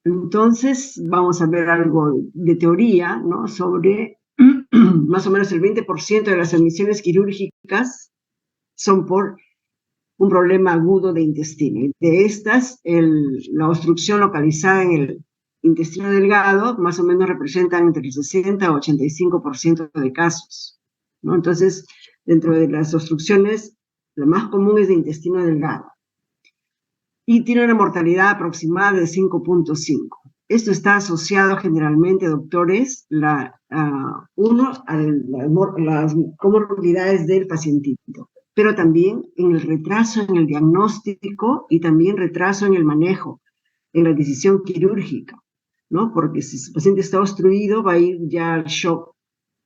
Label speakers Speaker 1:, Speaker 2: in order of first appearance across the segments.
Speaker 1: Entonces, vamos a ver algo de teoría, ¿no? Sobre más o menos el 20% de las admisiones quirúrgicas son por un problema agudo de intestino. Y de estas, la obstrucción localizada en el intestino delgado más o menos representan entre el 60 y 85% de casos, ¿no? Entonces, dentro de las obstrucciones, la más común es de intestino delgado. Y tiene una mortalidad aproximada de 5.5. Esto está asociado generalmente, doctores, uno, a las comorbilidades del pacientito, pero también en el retraso en el diagnóstico y también retraso en el manejo, en la decisión quirúrgica, ¿no? Porque si su paciente está obstruido, va a ir ya al shock,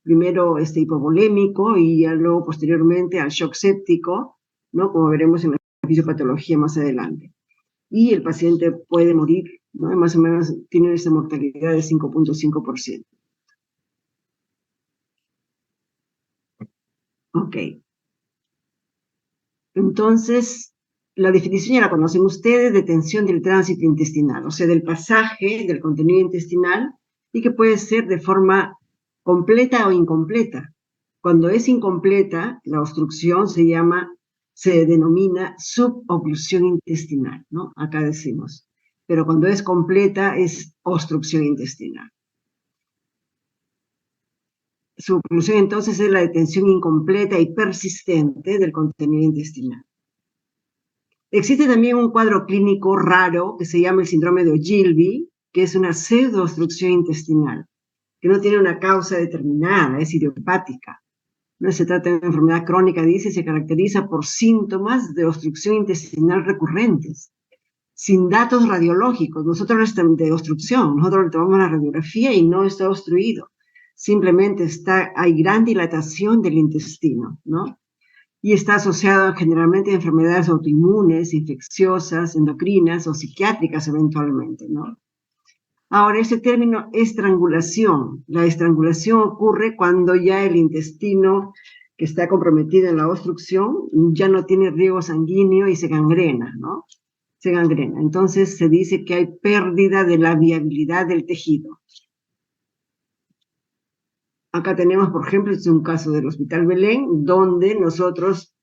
Speaker 1: primero hipovolémico y ya luego posteriormente al shock séptico, ¿no? Como veremos en la fisiopatología más adelante. Y el paciente puede morir, ¿no? Más o menos tiene esa mortalidad de 5.5%. Ok. Entonces, la definición ya la conocen ustedes, de tensión del tránsito intestinal, o sea, del pasaje del contenido intestinal, y que puede ser de forma completa o incompleta. Cuando es incompleta, la obstrucción se denomina suboclusión intestinal, ¿no? Acá decimos. Pero cuando es completa, es obstrucción intestinal. Su conclusión entonces es la detención incompleta y persistente del contenido intestinal. Existe también un cuadro clínico raro que se llama el síndrome de Ogilvy, que es una pseudoobstrucción intestinal, que no tiene una causa determinada, es idiopática. No se trata de una enfermedad crónica, dice, se caracteriza por síntomas de obstrucción intestinal recurrentes, sin datos radiológicos. Nosotros no estamos de obstrucción, nosotros le tomamos la radiografía y no está obstruido. Simplemente hay gran dilatación del intestino, ¿no? Y está asociado generalmente a enfermedades autoinmunes, infecciosas, endocrinas o psiquiátricas eventualmente, ¿no? Ahora, ese término estrangulación. La estrangulación ocurre cuando ya el intestino que está comprometido en la obstrucción ya no tiene riego sanguíneo y se gangrena, ¿no? Se gangrena. Entonces se dice que hay pérdida de la viabilidad del tejido. Acá tenemos, por ejemplo, este es un caso del Hospital Belén, donde nosotros,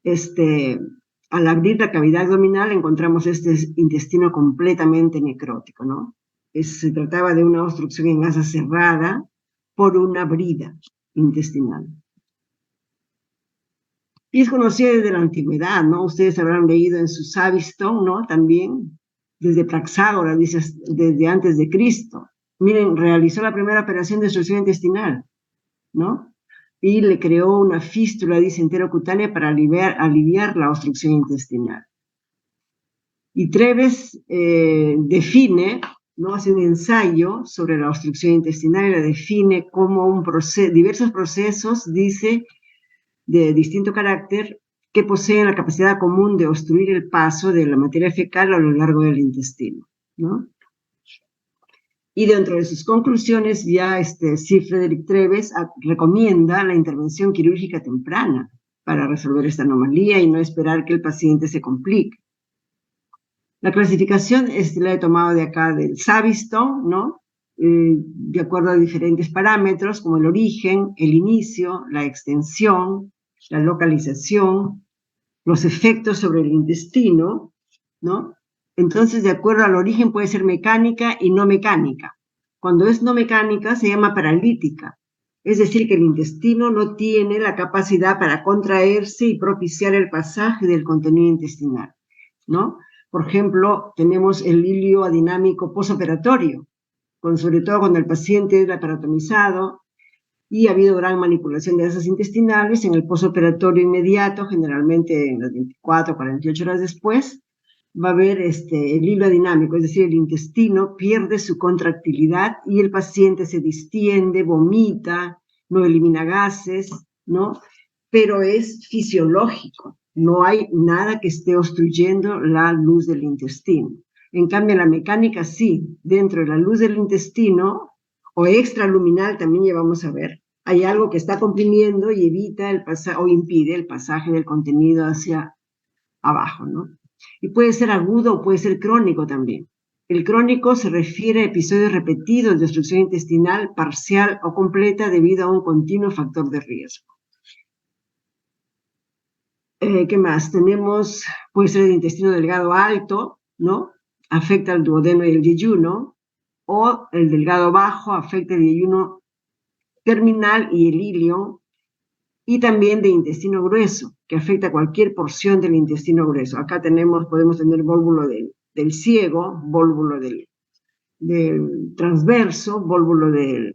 Speaker 1: al abrir la cavidad abdominal, encontramos este intestino completamente necrótico, ¿no? Se trataba de una obstrucción en asa cerrada por una brida intestinal. Y es conocida desde la antigüedad, ¿no? Ustedes habrán leído en su Savistone, ¿no? También, desde Praxágoras, dice, desde antes de Cristo. Miren, realizó la primera operación de obstrucción intestinal, ¿no? Y le creó una fístula, dice, enterocutánea para aliviar la obstrucción intestinal. Y Treves define, ¿no? Hace un ensayo sobre la obstrucción intestinal y la define como diversos procesos, dice, de distinto carácter, que poseen la capacidad común de obstruir el paso de la materia fecal a lo largo del intestino, ¿no? Y dentro de sus conclusiones, ya Sir Frederick Treves recomienda la intervención quirúrgica temprana para resolver esta anomalía y no esperar que el paciente se complique. La clasificación la he tomado de acá del Savistone, ¿no? De acuerdo a diferentes parámetros como el origen, el inicio, la extensión, la localización, los efectos sobre el intestino, ¿no? Entonces, de acuerdo al origen puede ser mecánica y no mecánica. Cuando es no mecánica se llama paralítica, es decir, que el intestino no tiene la capacidad para contraerse y propiciar el pasaje del contenido intestinal, ¿no? Por ejemplo, tenemos el hilio adinámico posoperatorio, sobre todo cuando el paciente es laparotomizado y ha habido gran manipulación de asas intestinales en el posoperatorio inmediato, generalmente en las 24 o 48 horas después, va a haber el hilo dinámico, es decir, el intestino pierde su contractilidad y el paciente se distiende, vomita, no elimina gases, ¿no? Pero es fisiológico, no hay nada que esté obstruyendo la luz del intestino. En cambio, la mecánica sí, dentro de la luz del intestino, o extraluminal también llevamos a ver, hay algo que está comprimiendo y evita o impide el pasaje del contenido hacia abajo, ¿no? Y puede ser agudo o puede ser crónico también. El crónico se refiere a episodios repetidos de obstrucción intestinal parcial o completa debido a un continuo factor de riesgo. ¿Qué más? Tenemos, puede ser el intestino delgado alto, ¿no? Afecta al duodeno y el yeyuno, o el delgado bajo afecta el yeyuno terminal y el ilion, y también de intestino grueso, que afecta cualquier porción del intestino grueso. Acá podemos tener vólvulo del ciego, vólvulo del transverso, vólvulo del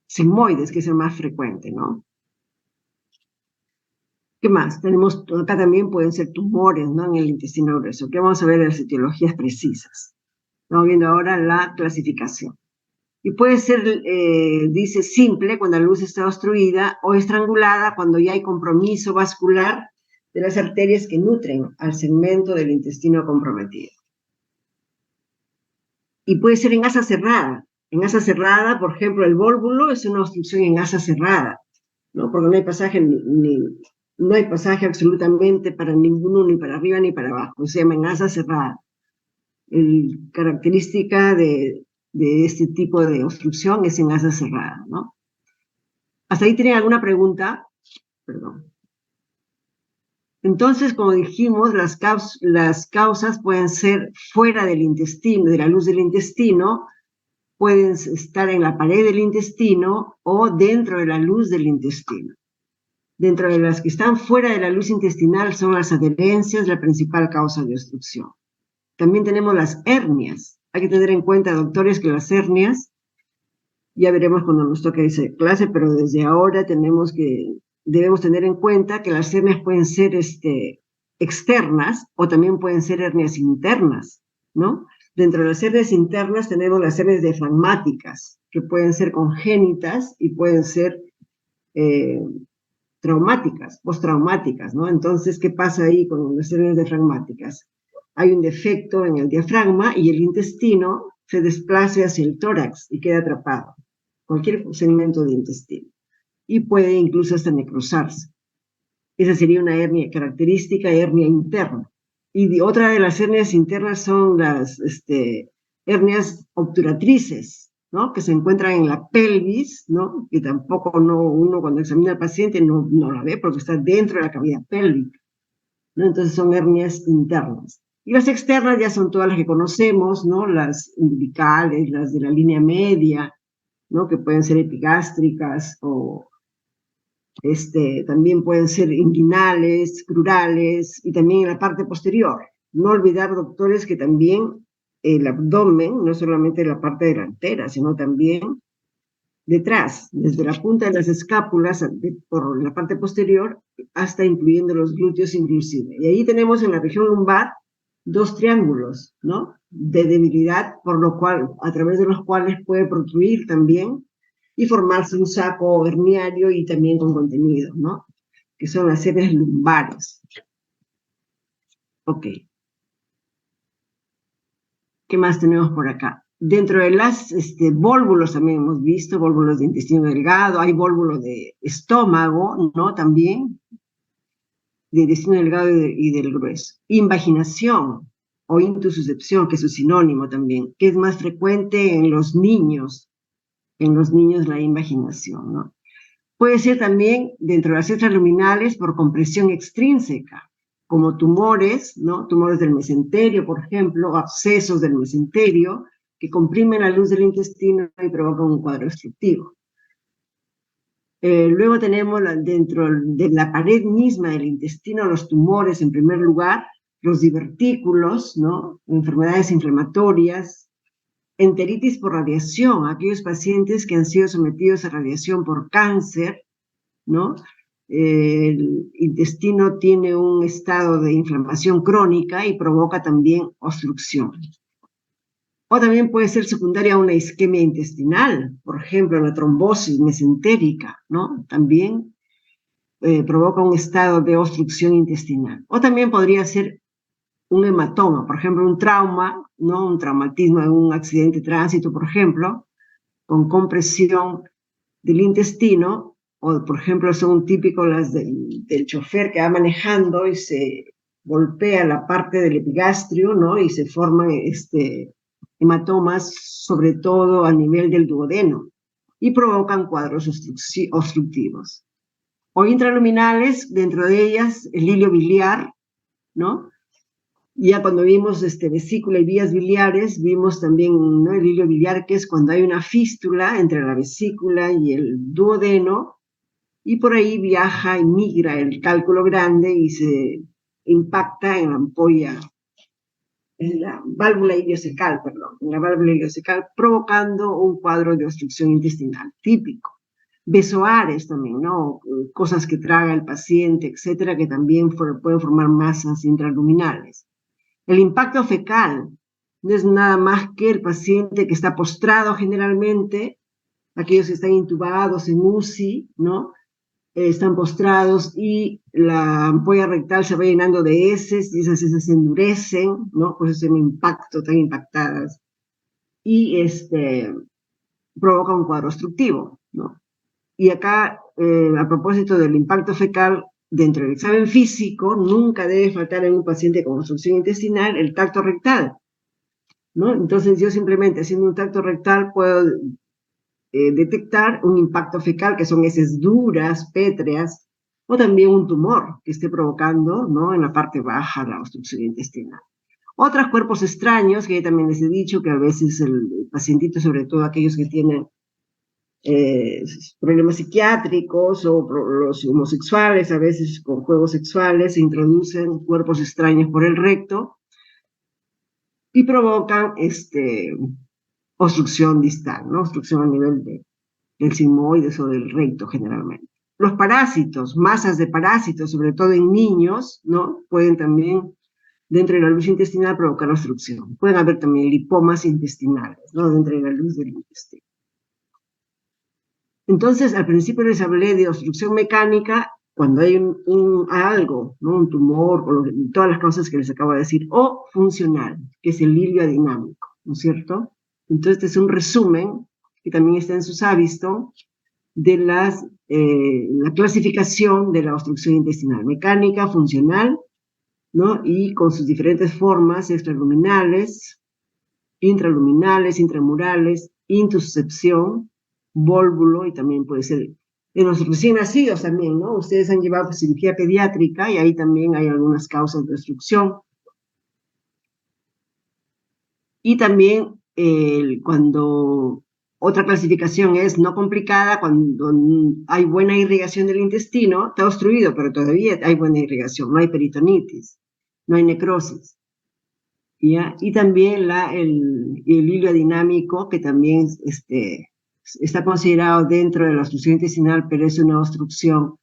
Speaker 1: sigmoides, que es el más frecuente, ¿no? ¿Qué más? Tenemos, acá también pueden ser tumores, ¿no? En el intestino grueso, que vamos a ver las etiologías precisas. Estamos viendo ahora la clasificación. Y puede ser, dice, simple cuando la luz está obstruida o estrangulada cuando ya hay compromiso vascular de las arterias que nutren al segmento del intestino comprometido. Y puede ser en asa cerrada. En asa cerrada, por ejemplo, el vólvulo es una obstrucción en asa cerrada, ¿no? Porque no hay pasaje no hay pasaje absolutamente para ninguno, ni para arriba ni para abajo. Se llama en asa cerrada. Característica de este tipo de obstrucción es en asa cerrada, ¿no? ¿Hasta ahí tienen alguna pregunta? Perdón. Entonces, como dijimos, las causas pueden ser fuera del intestino, de la luz del intestino, pueden estar en la pared del intestino o dentro de la luz del intestino. Dentro de las que están fuera de la luz intestinal son las adherencias, la principal causa de obstrucción. También tenemos las hernias. Hay que tener en cuenta, doctores, que las hernias, ya veremos cuando nos toque esa clase, pero desde ahora debemos tener en cuenta que las hernias pueden ser externas o también pueden ser hernias internas, ¿no? Dentro de las hernias internas tenemos las hernias diafragmáticas, que pueden ser congénitas y pueden ser traumáticas, postraumáticas, ¿no? Entonces, ¿qué pasa ahí con las hernias diafragmáticas? Hay un defecto en el diafragma y el intestino se desplaza hacia el tórax y queda atrapado, cualquier segmento de intestino, y puede incluso hasta necrosarse. Esa sería una hernia característica, hernia interna. Y otra de las hernias internas son las hernias obturatrices, ¿no? Que se encuentran en la pelvis, ¿no? Que tampoco uno cuando examina al paciente no la ve porque está dentro de la cavidad pélvica, ¿no? Entonces son hernias internas. Y las externas ya son todas las que conocemos, ¿no? Las umbilicales, las de la línea media, ¿no? Que pueden ser epigástricas o también pueden ser inguinales, crurales y también en la parte posterior. No olvidar, doctores, que también el abdomen, no solamente la parte delantera, sino también detrás, desde la punta de las escápulas por la parte posterior hasta incluyendo los glúteos inclusive. Y ahí tenemos en la región lumbar dos triángulos, ¿no? De debilidad, a través de los cuales puede protruir también y formarse un saco herniario y también con contenido, ¿no? Que son las hernias lumbares. Ok. ¿Qué más tenemos por acá? Dentro de las vólvulos también hemos visto, vólvulos de intestino delgado, hay vólvulo de estómago, ¿no? También, de intestino delgado y del grueso. Invaginación o intususcepción, que es su sinónimo también, que es más frecuente en los niños la invaginación, ¿no? Puede ser también dentro de las extraluminales por compresión extrínseca, como tumores, ¿no? Tumores del mesenterio, por ejemplo, o abscesos del mesenterio, que comprimen la luz del intestino y provocan un cuadro obstructivo. Luego tenemos dentro de la pared misma del intestino los tumores en primer lugar, los divertículos, ¿no? Enfermedades inflamatorias, enteritis por radiación, aquellos pacientes que han sido sometidos a radiación por cáncer, ¿no? El intestino tiene un estado de inflamación crónica y provoca también obstrucción. O también puede ser secundaria a una isquemia intestinal, por ejemplo, la trombosis mesentérica, ¿no? También provoca un estado de obstrucción intestinal. O también podría ser un hematoma, por ejemplo, un trauma, ¿no? Un traumatismo de un accidente de tránsito, por ejemplo, con compresión del intestino, o por ejemplo son típicos las del chofer que va manejando y se golpea la parte del epigastrio, ¿no? Y se forman hematomas, sobre todo a nivel del duodeno, y provocan cuadros obstructivos. O intraluminales, dentro de ellas el hilio biliar, ¿no? Ya cuando vimos vesícula y vías biliares, vimos también, ¿no?, el hilio biliar, que es cuando hay una fístula entre la vesícula y el duodeno, y por ahí viaja y migra el cálculo grande y se impacta en la ampolla, en la válvula iliocecal, perdón, en la válvula iliocecal, provocando un cuadro de obstrucción intestinal típico. Besoares también, ¿no? Cosas que traga el paciente, etcétera, que también pueden formar masas intraluminales. El impacto fecal no es nada más que el paciente que está postrado generalmente, aquellos que están intubados en UCI, ¿no? Están postrados y la ampolla rectal se va llenando de heces y esas heces se endurecen, ¿no? Por eso es un impacto, tan impactadas. Y provoca un cuadro obstructivo, ¿no? Y acá, a propósito del impacto fecal, dentro del examen físico, nunca debe faltar en un paciente con obstrucción intestinal el tacto rectal, ¿no? Entonces yo simplemente haciendo un tacto rectal puedo detectar un impacto fecal, que son heces duras, pétreas, o también un tumor que esté provocando, ¿no?, en la parte baja la obstrucción intestinal. Otros cuerpos extraños, que ya también les he dicho, que a veces el pacientito, sobre todo aquellos que tienen problemas psiquiátricos o los homosexuales, a veces con juegos sexuales, se introducen cuerpos extraños por el recto y provocan obstrucción distal, ¿no? Obstrucción a nivel del sigmoides o del recto generalmente. Los parásitos, masas de parásitos, sobre todo en niños, ¿no?, pueden también, dentro de la luz intestinal, provocar obstrucción. Pueden haber también lipomas intestinales, ¿no?, dentro de la luz del intestino. Entonces, al principio les hablé de obstrucción mecánica cuando hay algo, ¿no?, un tumor, o todas las cosas que les acabo de decir, o funcional, que es el hilio adinámico, ¿no es cierto? Entonces, este es un resumen que también está en sus hábitos de la clasificación de la obstrucción intestinal: mecánica, funcional, ¿no?, y con sus diferentes formas: extraluminales, intraluminales, intramurales, intussuscepción, vólvulo, y también puede ser en los recién nacidos también, ¿no? Ustedes han llevado cirugía pediátrica y ahí también hay algunas causas de obstrucción. Y también cuando otra clasificación es no complicada, cuando hay buena irrigación del intestino, está obstruido, pero todavía hay buena irrigación, no hay peritonitis, no hay necrosis. ¿Ya? Y también el hilio adinámico, que también está considerado dentro de la obstrucción intestinal, pero es una obstrucción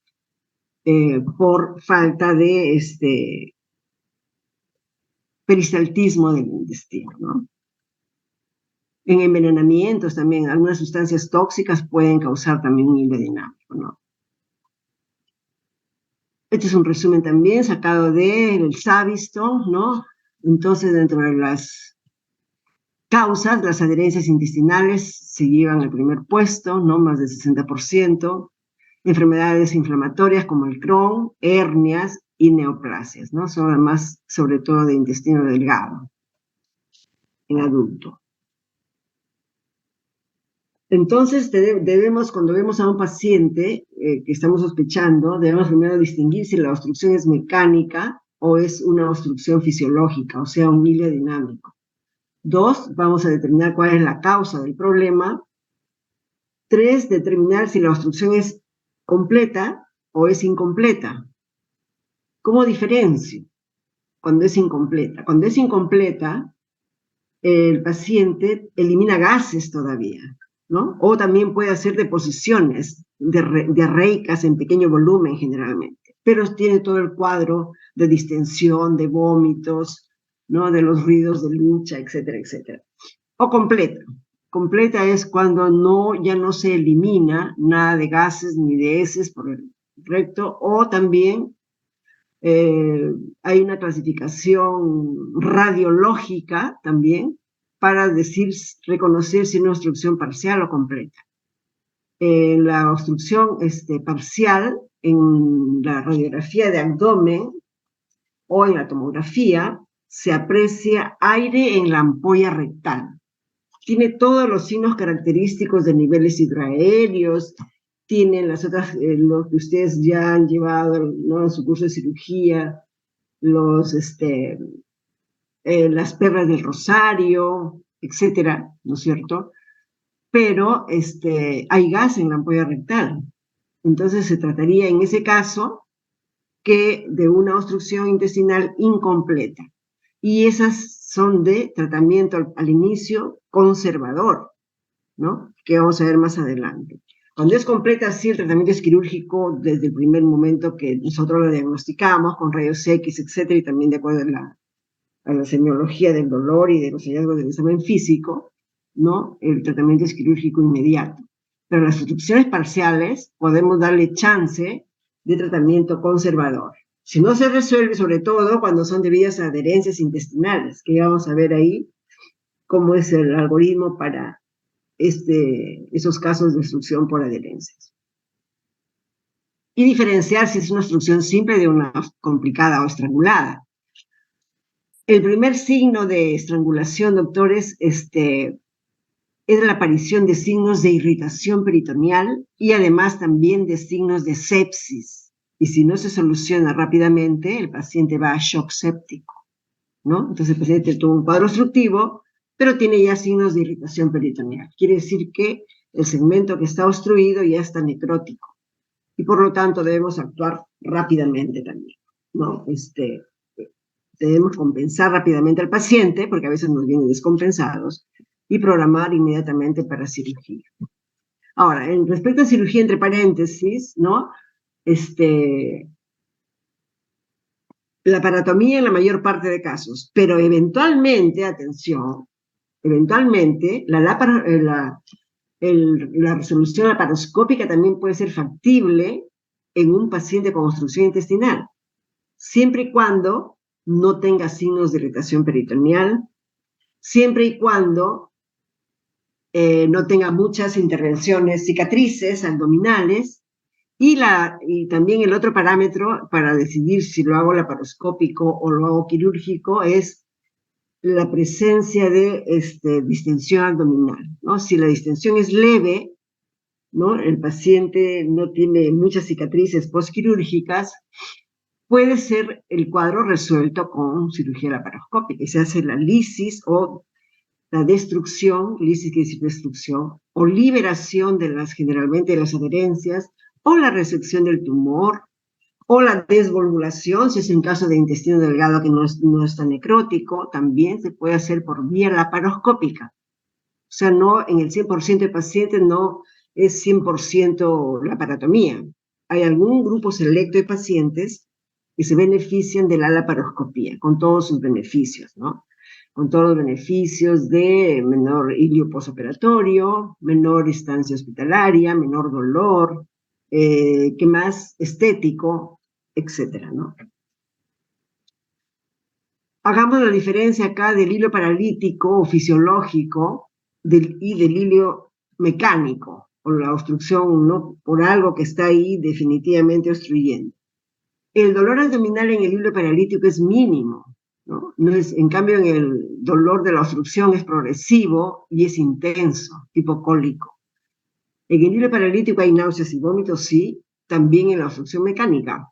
Speaker 1: por falta de peristaltismo del intestino, ¿no? En envenenamientos también, algunas sustancias tóxicas pueden causar también un hilio dinámico, ¿no? Este es un resumen también sacado del Savistton, ¿no? Entonces, dentro de las causas, las adherencias intestinales se llevan al primer puesto, ¿no?, más del 60%. Enfermedades inflamatorias como el Crohn, hernias y neoplasias, ¿no? Son además, sobre todo, de intestino delgado en adulto. Entonces, cuando vemos a un paciente que estamos sospechando, debemos primero distinguir si la obstrucción es mecánica o es una obstrucción fisiológica, o sea, un hilio dinámico. 2, vamos a determinar cuál es la causa del problema. 3, determinar si la obstrucción es completa o es incompleta. ¿Cómo diferencio cuando es incompleta? Cuando es incompleta, el paciente elimina gases todavía, ¿no? O también puede hacer deposiciones diarreicas en pequeño volumen generalmente, pero tiene todo el cuadro de distensión, de vómitos, ¿no?, de los ruidos de lucha, etcétera, etcétera. O completa. Completa es cuando ya no se elimina nada de gases ni de heces por el recto, o también hay una clasificación radiológica también para reconocer si es una obstrucción parcial o completa. La obstrucción parcial, en la radiografía de abdomen o en la tomografía, se aprecia aire en la ampolla rectal, tiene todos los signos característicos de niveles hidroaéreos, tiene las otras, lo que ustedes ya han llevado, ¿no?, en su curso de cirugía, las perlas del rosario, etcétera, ¿no es cierto? Pero hay gas en la ampolla rectal. Entonces se trataría en ese caso que de una obstrucción intestinal incompleta. Y esas son de tratamiento al inicio conservador, ¿no?, que vamos a ver más adelante. Cuando es completa, sí, el tratamiento es quirúrgico desde el primer momento que nosotros lo diagnosticamos, con rayos X, etcétera, y también de acuerdo a la semiología del dolor y de los hallazgos del examen físico, ¿no?, el tratamiento es quirúrgico inmediato. Pero las obstrucciones parciales podemos darle chance de tratamiento conservador. Si no se resuelve, sobre todo cuando son debidas a adherencias intestinales, que ya vamos a ver ahí cómo es el algoritmo para esos casos de obstrucción por adherencias. Y diferenciar si es una obstrucción simple de una complicada o estrangulada. El primer signo de estrangulación, doctores, es la aparición de signos de irritación peritoneal y además también de signos de sepsis. Y si no se soluciona rápidamente, el paciente va a shock séptico, ¿no? Entonces el paciente tuvo un cuadro obstructivo, pero tiene ya signos de irritación peritoneal. Quiere decir que el segmento que está obstruido ya está necrótico y por lo tanto debemos actuar rápidamente también, ¿no? Debemos compensar rápidamente al paciente, porque a veces nos vienen descompensados, y programar inmediatamente para cirugía. Ahora, respecto a cirugía, entre paréntesis, ¿no?, la paratomía en la mayor parte de casos, pero eventualmente, atención, eventualmente la resolución laparoscópica también puede ser factible en un paciente con obstrucción intestinal, siempre y cuando no tenga signos de irritación peritoneal, siempre y cuando no tenga muchas intervenciones, cicatrices abdominales, y también el otro parámetro para decidir si lo hago laparoscópico o lo hago quirúrgico es la presencia de distensión abdominal, ¿no? Si la distensión es leve, ¿no?, el paciente no tiene muchas cicatrices postquirúrgicas, puede ser el cuadro resuelto con cirugía laparoscópica y se hace la lisis o la destrucción, lisis quiere decir destrucción, o liberación generalmente de las adherencias, o la resección del tumor, o la desvolvulación, si es en caso de intestino delgado que no está necrótico, también se puede hacer por vía laparoscópica. O sea, no en el 100% de pacientes no es 100% laparotomía. Hay algún grupo selecto de pacientes que se benefician de la laparoscopía, con todos sus beneficios, ¿no? Con todos los beneficios de menor ilio posoperatorio, menor estancia hospitalaria, menor dolor, ¿qué más? Estético, etcétera, ¿no? Hagamos la diferencia acá del hilo paralítico o fisiológico y del hilo mecánico, o la obstrucción, ¿no?, por algo que está ahí definitivamente obstruyendo. El dolor abdominal en el hilo paralítico es mínimo, ¿no? En cambio, en el dolor de la obstrucción es progresivo y es intenso, tipo cólico. En el hilo paralítico hay náuseas y vómitos, sí, también en la obstrucción mecánica.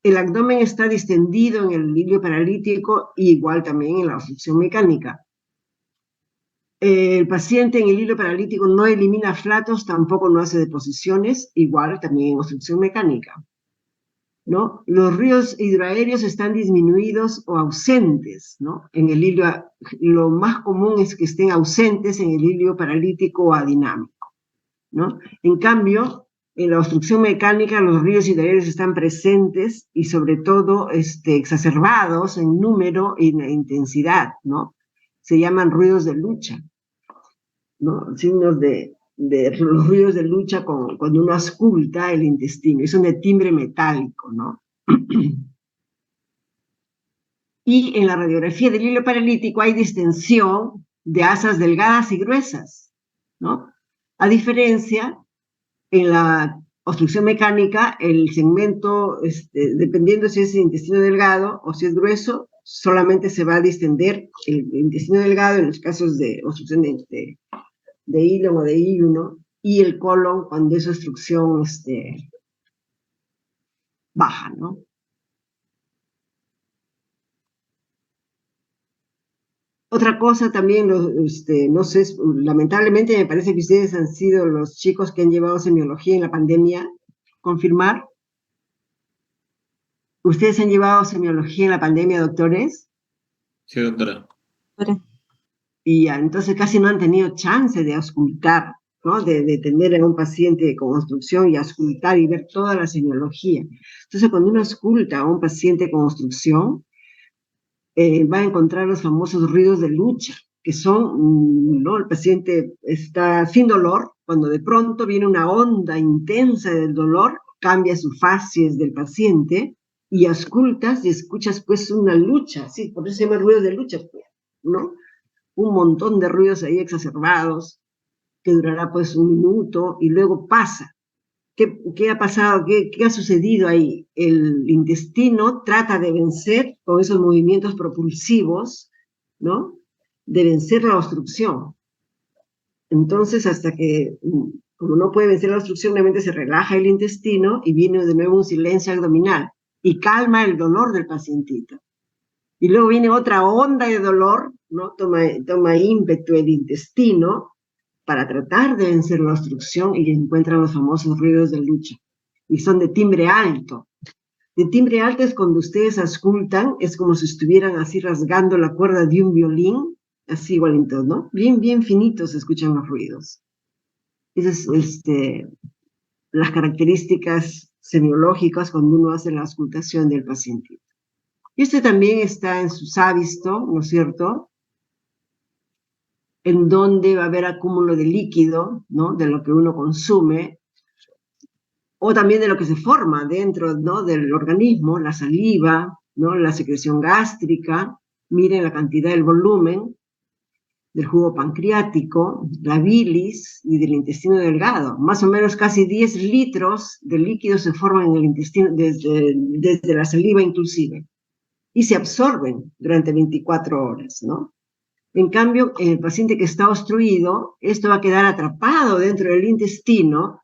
Speaker 1: El abdomen está distendido en el hilo paralítico y igual también en la obstrucción mecánica. El paciente en el hilo paralítico no elimina flatos, tampoco no hace deposiciones, igual también en obstrucción mecánica, ¿no? Los ríos hidroaéreos están disminuidos o ausentes, ¿no? En el hilo, lo más común es que estén ausentes en el hilo paralítico o adinámico, ¿no? En cambio, en la obstrucción mecánica, los ríos hidroaéreos están presentes y sobre todo exacerbados en número y en intensidad, ¿no? Se llaman ruidos de lucha, ¿no? Signos de los ruidos de lucha cuando uno ausculta el intestino, y son de timbre metálico, ¿no? Y en la radiografía del hilo paralítico hay distensión de asas delgadas y gruesas, ¿no? A diferencia, en la obstrucción mecánica, el segmento, dependiendo si es intestino delgado o si es grueso, solamente se va a distender el intestino delgado en los casos de obstrucción de hilo o de iuno, y el colon cuando es obstrucción baja, ¿no? Otra cosa también, no sé, lamentablemente me parece que ustedes han sido los chicos que han llevado semiología en la pandemia. ¿Confirmar? ¿Ustedes han llevado semiología en la pandemia, doctores?
Speaker 2: Sí, doctora.
Speaker 1: Y entonces casi no han tenido chance de auscultar, ¿no? De tener a un paciente con obstrucción y auscultar y ver toda la semiología. Entonces, cuando uno ausculta a un paciente con obstrucción, va a encontrar los famosos ruidos de lucha, que son, ¿no? El paciente está sin dolor, cuando de pronto viene una onda intensa del dolor, cambia su facies del paciente, y auscultas y escuchas pues una lucha, sí, por eso se llama ruidos de lucha, ¿no? Un montón de ruidos ahí exacerbados, que durará pues un minuto y luego pasa. ¿Qué ha pasado? ¿Qué ha sucedido ahí? El intestino trata de vencer con esos movimientos propulsivos, ¿no? De vencer la obstrucción. Entonces, hasta que, como no puede vencer la obstrucción, realmente se relaja el intestino y viene de nuevo un silencio abdominal y calma el dolor del pacientito. Y luego viene otra onda de dolor, ¿no? Toma ímpetu el intestino para tratar de vencer la obstrucción y encuentran los famosos ruidos de lucha. Y son de timbre alto. De timbre alto es cuando ustedes auscultan, es como si estuvieran así rasgando la cuerda de un violín, así igualito, ¿no? Bien, bien finitos se escuchan los ruidos. Esas es las características semiológicas cuando uno hace la auscultación del paciente. Y también está en su sábisto, ¿no es cierto? En donde va a haber acúmulo de líquido, ¿no? De lo que uno consume, o también de lo que se forma dentro, ¿no? Del organismo, la saliva, ¿no? La secreción gástrica, miren la cantidad del volumen del jugo pancreático, la bilis y del intestino delgado. Más o menos casi 10 litros de líquido se forman en el intestino, desde la saliva inclusive, y se absorben durante 24 horas, ¿no? En cambio, en el paciente que está obstruido, esto va a quedar atrapado dentro del intestino,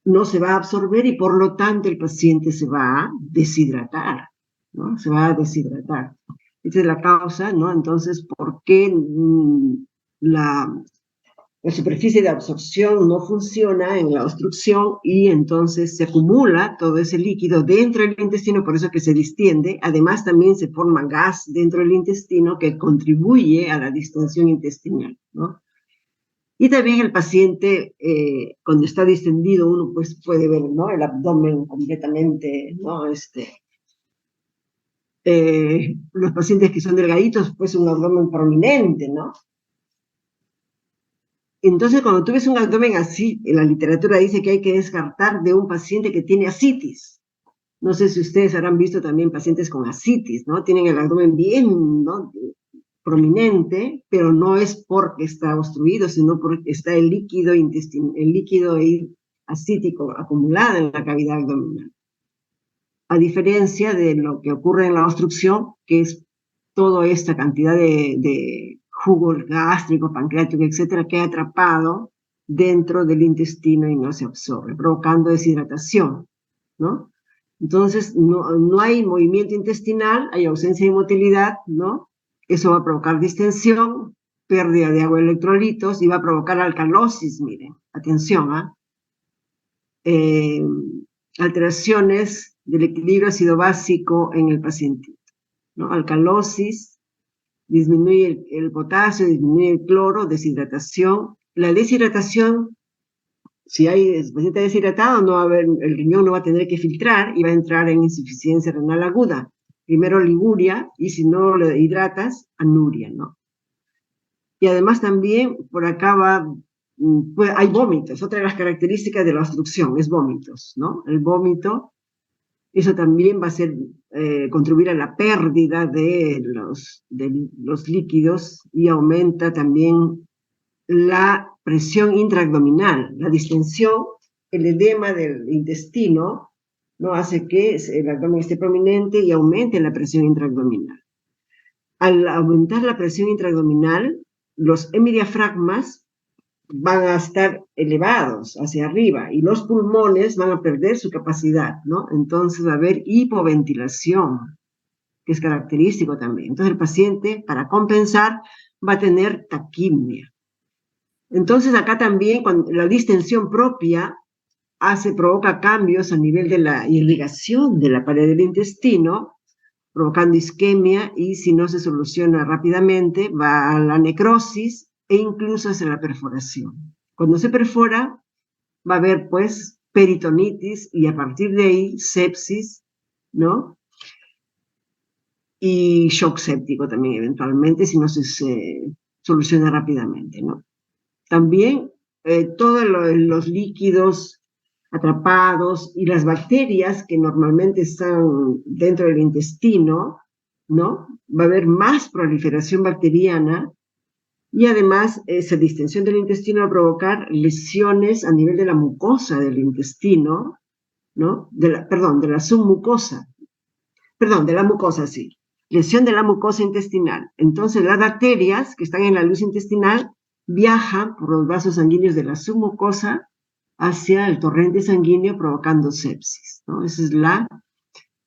Speaker 1: no se va a absorber y por lo tanto el paciente se va a deshidratar, ¿no? Se va a deshidratar. Esa es la causa, ¿no? Entonces, ¿por qué la superficie de absorción no funciona en la obstrucción y entonces se acumula todo ese líquido dentro del intestino, por eso que se distiende? Además, también se forma gas dentro del intestino que contribuye a la distensión intestinal, ¿no? Y también el paciente, cuando está distendido, uno pues puede ver, ¿no? El abdomen completamente, ¿no? Los pacientes que son delgaditos, pues un abdomen prominente, ¿no? Entonces, cuando tú ves un abdomen así, en la literatura dice que hay que descartar de un paciente que tiene ascitis. No sé si ustedes habrán visto también pacientes con ascitis, ¿no? Tienen el abdomen bien, ¿no? Prominente, pero no es porque está obstruido, sino porque está el líquido acítico acumulado en la cavidad abdominal. A diferencia de lo que ocurre en la obstrucción, que es toda esta cantidad de jugo gástrico, pancreático, etcétera, que ha atrapado dentro del intestino y no se absorbe, provocando deshidratación, ¿no? Entonces, no hay movimiento intestinal, hay ausencia de motilidad, ¿no? Eso va a provocar distensión, pérdida de agua y electrolitos y va a provocar alcalosis, miren, atención, ¿ah? Alteraciones del equilibrio ácido básico en el paciente, ¿no? Alcalosis, disminuye el potasio, disminuye el cloro, deshidratación. La deshidratación, si el paciente deshidratado, no va a haber, el riñón no va a tener que filtrar y va a entrar en insuficiencia renal aguda. Primero liguria y si no lo hidratas, anuria, ¿no? Y además también por acá pues, hay vómitos. Otra de las características de la obstrucción es vómitos, ¿no? El vómito, eso también va a ser, contribuir a la pérdida de los líquidos y aumenta también la presión intraabdominal, la distensión, el edema del intestino, ¿no? Hace que el abdomen esté prominente y aumente la presión intraabdominal. al aumentar la presión intraabdominal, los hemidiafragmas van a estar elevados hacia arriba y los pulmones van a perder su capacidad, ¿no? Entonces va a haber hipoventilación, que es característico también. Entonces el paciente, para compensar, va a tener taquimia. Entonces acá también, cuando la distensión propia provoca cambios a nivel de la irrigación de la pared del intestino, provocando isquemia, y si no se soluciona rápidamente, va a la necrosis e incluso hacia la perforación. Cuando se perfora, va a haber pues peritonitis y a partir de ahí sepsis, ¿no? Y shock séptico también eventualmente si no se soluciona rápidamente, ¿no? También todos los líquidos atrapados y las bacterias que normalmente están dentro del intestino, ¿no? Va a haber más proliferación bacteriana y además esa distensión del intestino va a provocar lesiones a nivel de la mucosa del intestino, ¿no? Perdón, de la submucosa, perdón, de la mucosa, sí. Lesión de la mucosa intestinal. Entonces las bacterias que están en la luz intestinal viajan por los vasos sanguíneos de la submucosa hacia el torrente sanguíneo provocando sepsis, ¿no? Esa es la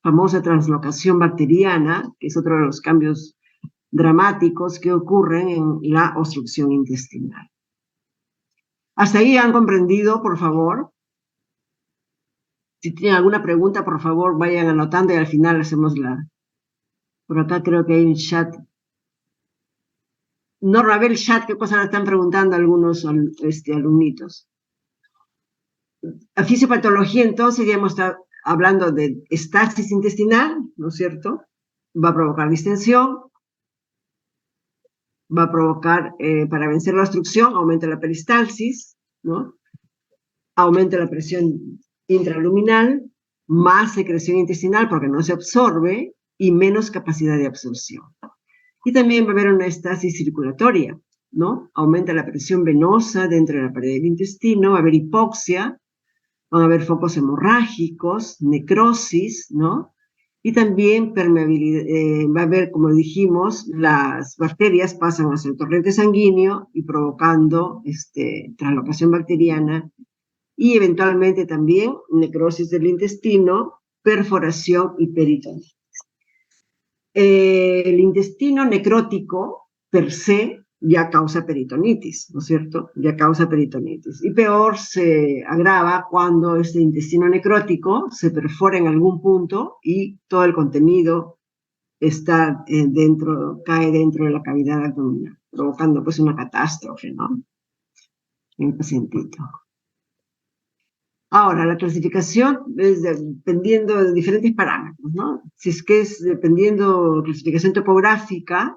Speaker 1: famosa translocación bacteriana, que es otro de los cambios dramáticos que ocurren en la obstrucción intestinal. ¿Hasta ahí han comprendido, por favor? Si tienen alguna pregunta, por favor, vayan anotando y al final hacemos la... Por acá creo que hay un chat. No, a ver el chat, qué cosas le están preguntando algunos alumnitos. La fisiopatología, entonces, ya hemos estado hablando de estasis intestinal, ¿no es cierto? Va a provocar distensión, va a provocar, para vencer la obstrucción, aumenta la peristalsis, ¿no? Aumenta la presión intraluminal, más secreción intestinal porque no se absorbe y menos capacidad de absorción. Y también va a haber una estasis circulatoria, ¿no? Aumenta la presión venosa dentro de la pared del intestino, va a haber hipoxia, van a haber focos hemorrágicos, necrosis, ¿no? Y también permeabilidad, va a haber, como dijimos, las bacterias pasan hacia el torrente sanguíneo y provocando translocación bacteriana y eventualmente también necrosis del intestino, perforación y peritonitis. El intestino necrótico per se ya causa peritonitis, ¿no es cierto? Ya causa peritonitis. Y peor se agrava cuando este intestino necrótico se perfora en algún punto y todo el contenido está cae dentro de la cavidad abdominal, provocando pues una catástrofe, ¿no? En el pacientito. Ahora, la clasificación es dependiendo de diferentes parámetros, ¿no? Si es que es dependiendo de clasificación topográfica,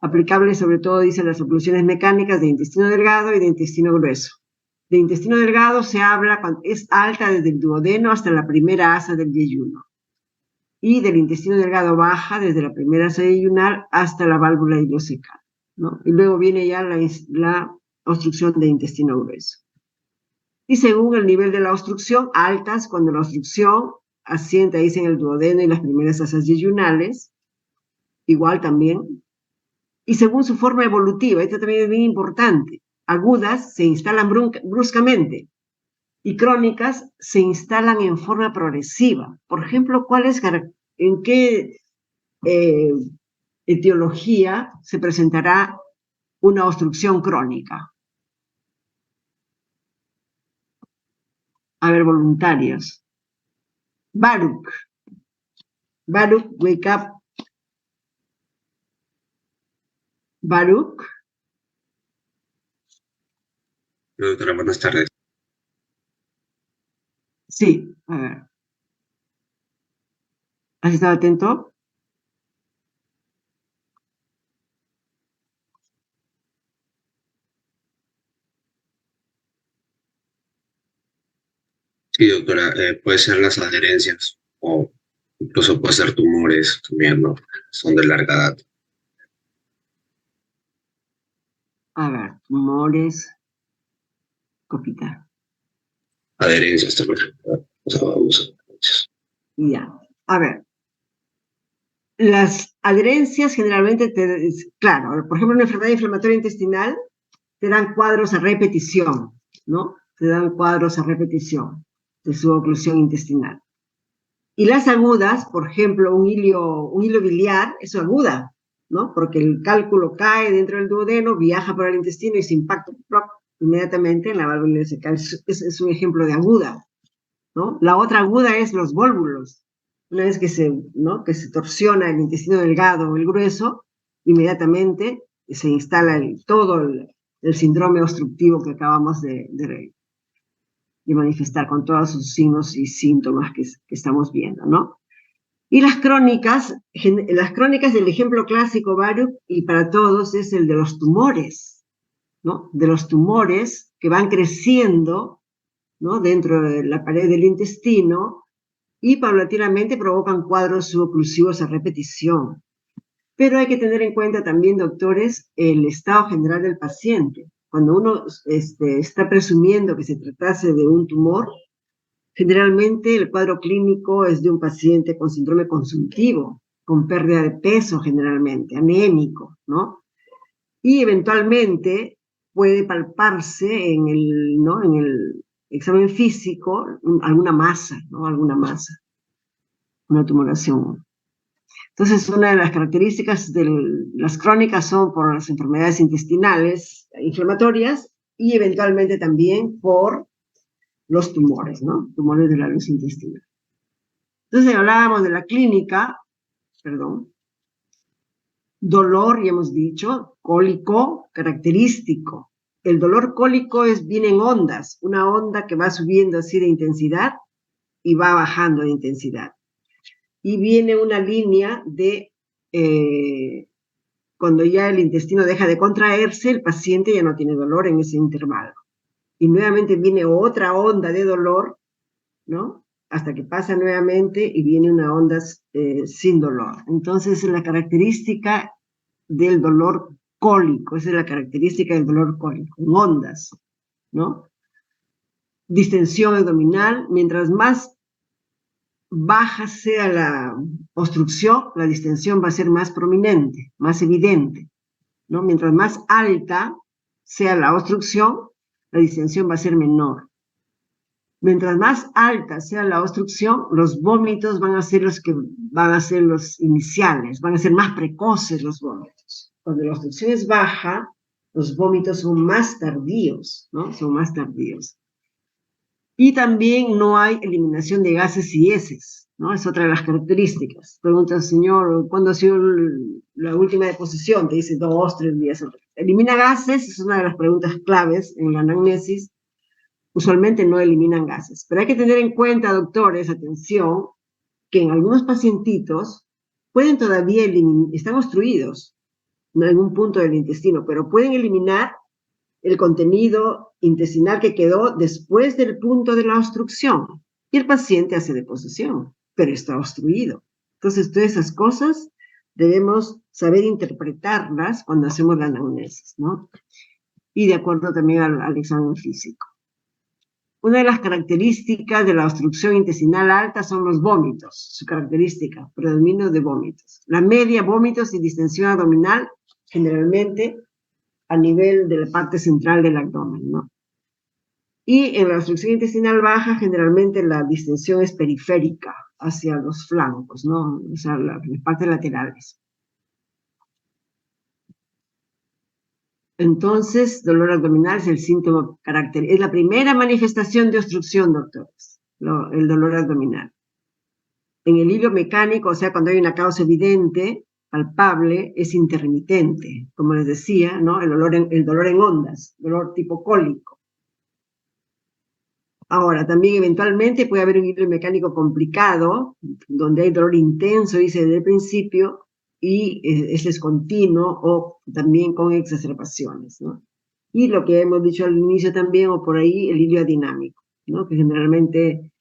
Speaker 1: aplicable sobre todo, dice, las oclusiones mecánicas de intestino delgado y de intestino grueso. De intestino delgado se habla cuando es alta desde el duodeno hasta la primera asa del yeyuno. Y del intestino delgado baja desde la primera asa yeyunal hasta la válvula ileocecal, ¿no? Y luego viene ya la obstrucción de intestino grueso. Y según el nivel de la obstrucción, altas cuando la obstrucción asienta, dice, en el duodeno y las primeras asas yeyunales, igual también. Y según su forma evolutiva, esto también es bien importante, agudas se instalan bruscamente y crónicas se instalan en forma progresiva. Por ejemplo, ¿en qué etiología se presentará una obstrucción crónica? A ver, voluntarios. Baruch, wake up. Baruch.
Speaker 2: Doctora, buenas tardes.
Speaker 1: Sí, a ver. ¿Has estado atento?
Speaker 2: Sí, doctora, puede ser las adherencias o incluso puede ser tumores también, ¿no? Son de larga edad.
Speaker 1: A ver, tumores, copita.
Speaker 2: Adherencias también. O sea, vamos a adherencias.
Speaker 1: Ya, a ver. Las adherencias generalmente, claro, por ejemplo, una enfermedad inflamatoria intestinal, te dan cuadros a repetición, ¿no? Te dan cuadros a repetición de su oclusión intestinal. Y las agudas, por ejemplo, un hilo biliar, es aguda, ¿no? Porque el cálculo cae dentro del duodeno, viaja por el intestino y se impacta inmediatamente en la válvula ileocecal. Es un ejemplo de aguda, ¿no? La otra aguda es los vólvulos. Una vez que ¿no? que se torsiona el intestino delgado o el grueso, inmediatamente se instala todo el síndrome obstructivo que acabamos de manifestar con todos sus signos y síntomas que estamos viendo, ¿no? Y las crónicas del ejemplo clásico, Baruch, y para todos, es el de los tumores, ¿no? De los tumores que van creciendo, ¿no? Dentro de la pared del intestino y paulatinamente provocan cuadros suboclusivos a repetición. Pero hay que tener en cuenta también, doctores, el estado general del paciente. Cuando uno está presumiendo que se tratase de un tumor, generalmente el cuadro clínico es de un paciente con síndrome consuntivo, con pérdida de peso generalmente, anémico, ¿no? Y eventualmente puede palparse ¿no? en el examen físico alguna masa, ¿no? Alguna masa, una tumoración. Entonces, una de las características de las crónicas son por las enfermedades intestinales inflamatorias y eventualmente también por los tumores, ¿no? Tumores de la luz intestinal. Entonces, hablábamos de la clínica, dolor, ya hemos dicho, cólico característico. El dolor cólico viene en ondas, una onda que va subiendo así de intensidad y va bajando de intensidad. Y viene una línea de, cuando ya el intestino deja de contraerse, el paciente ya no tiene dolor en ese intervalo. Y nuevamente viene otra onda de dolor, ¿no? Hasta que pasa nuevamente y viene una onda sin dolor. Entonces, la característica del dolor cólico, esa es la característica del dolor cólico, en ondas, ¿no? Distensión abdominal, mientras más baja sea la obstrucción, la distensión va a ser más prominente, más evidente, ¿no? Mientras más alta sea la obstrucción, la distensión va a ser menor. Mientras más alta sea la obstrucción, los vómitos van a ser los iniciales, van a ser más precoces los vómitos. Cuando la obstrucción es baja, los vómitos son más tardíos, ¿no? Son más tardíos. Y también no hay eliminación de gases y heces, ¿no? Es otra de las características. Pregunta, señor, ¿cuándo ha sido la última deposición? Te dice 2, 3 días. ¿Elimina gases? Es una de las preguntas claves en la anamnesis. Usualmente no eliminan gases. Pero hay que tener en cuenta, doctores, atención, que en algunos pacientitos pueden todavía están obstruidos en algún punto del intestino, pero pueden eliminar el contenido intestinal que quedó después del punto de la obstrucción. Y el paciente hace deposición, pero está obstruido. Entonces, todas esas cosas debemos saber interpretarlas cuando hacemos la anamnesis, ¿no? Y de acuerdo también al examen físico. Una de las características de la obstrucción intestinal alta son los vómitos, su característica, predominio de vómitos. La media, vómitos y distensión abdominal, generalmente a nivel de la parte central del abdomen, ¿no? Y en la obstrucción intestinal baja, generalmente la distensión es periférica, hacia los flancos, ¿no? O sea, las partes laterales. Entonces, dolor abdominal es el síntoma es la primera manifestación de obstrucción, doctores, el dolor abdominal. En el hilo mecánico, o sea, cuando hay una causa evidente, palpable, es intermitente, como les decía, ¿no? El dolor en ondas, dolor tipo cólico. Ahora, también eventualmente puede haber un hilo mecánico complicado, donde hay dolor intenso, dice desde el principio, y es continuo o también con exacerbaciones, ¿no? Y lo que hemos dicho al inicio también, o por ahí, el hilo adinámico, ¿no? Que generalmente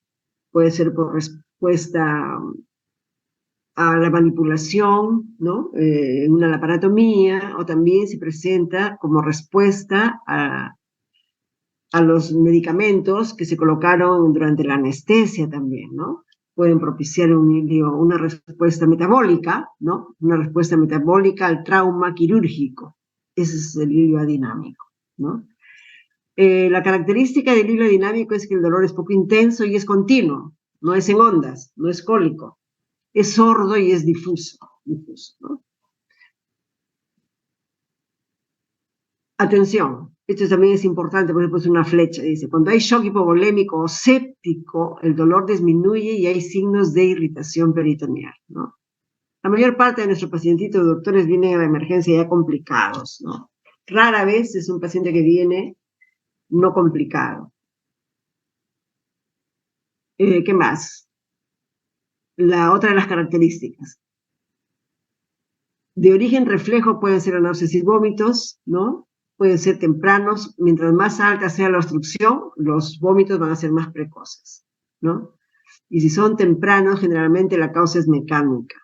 Speaker 1: puede ser por respuesta a la manipulación, ¿no? Una laparotomía, o también se presenta como respuesta a los medicamentos que se colocaron durante la anestesia también, ¿no? pueden propiciar una respuesta metabólica, ¿no? Una respuesta metabólica al trauma quirúrgico. Ese es el hilio adinámico, ¿no? La característica del hilo dinámico es que el dolor es poco intenso y es continuo, no es en ondas, no es cólico, es sordo y es difuso, ¿no? Atención, esto también es importante, por ejemplo, es una flecha, dice, cuando hay shock hipovolémico o séptico, el dolor disminuye y hay signos de irritación peritoneal, ¿no? La mayor parte de nuestros pacientitos doctores vienen a la emergencia ya complicados, ¿no? Rara vez es un paciente que viene no complicado. ¿Qué más? La otra de las características. De origen reflejo pueden ser anáuseas y vómitos, ¿no? Pueden ser tempranos. Mientras más alta sea la obstrucción, los vómitos van a ser más precoces, ¿no? Y si son tempranos, generalmente la causa es mecánica.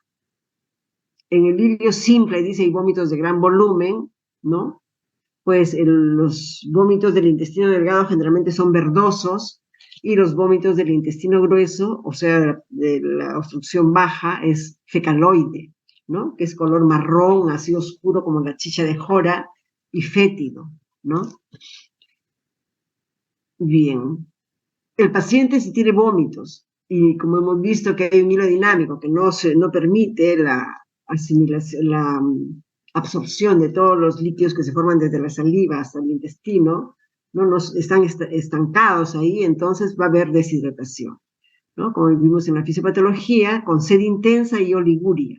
Speaker 1: En el hilio simple dice hay vómitos de gran volumen, ¿no? Pues los vómitos del intestino delgado generalmente son verdosos y los vómitos del intestino grueso, o sea, de la obstrucción baja, es fecaloide, ¿no? Que es color marrón, así oscuro como la chicha de jora y fétido, ¿no? Bien. El paciente si tiene vómitos y como hemos visto que hay un hilo dinámico que no permite la asimilación, la absorción de todos los líquidos que se forman desde la saliva hasta el intestino, ¿no? Están estancados ahí, entonces va a haber deshidratación, ¿no? Como vimos en la fisiopatología, con sed intensa y oliguria.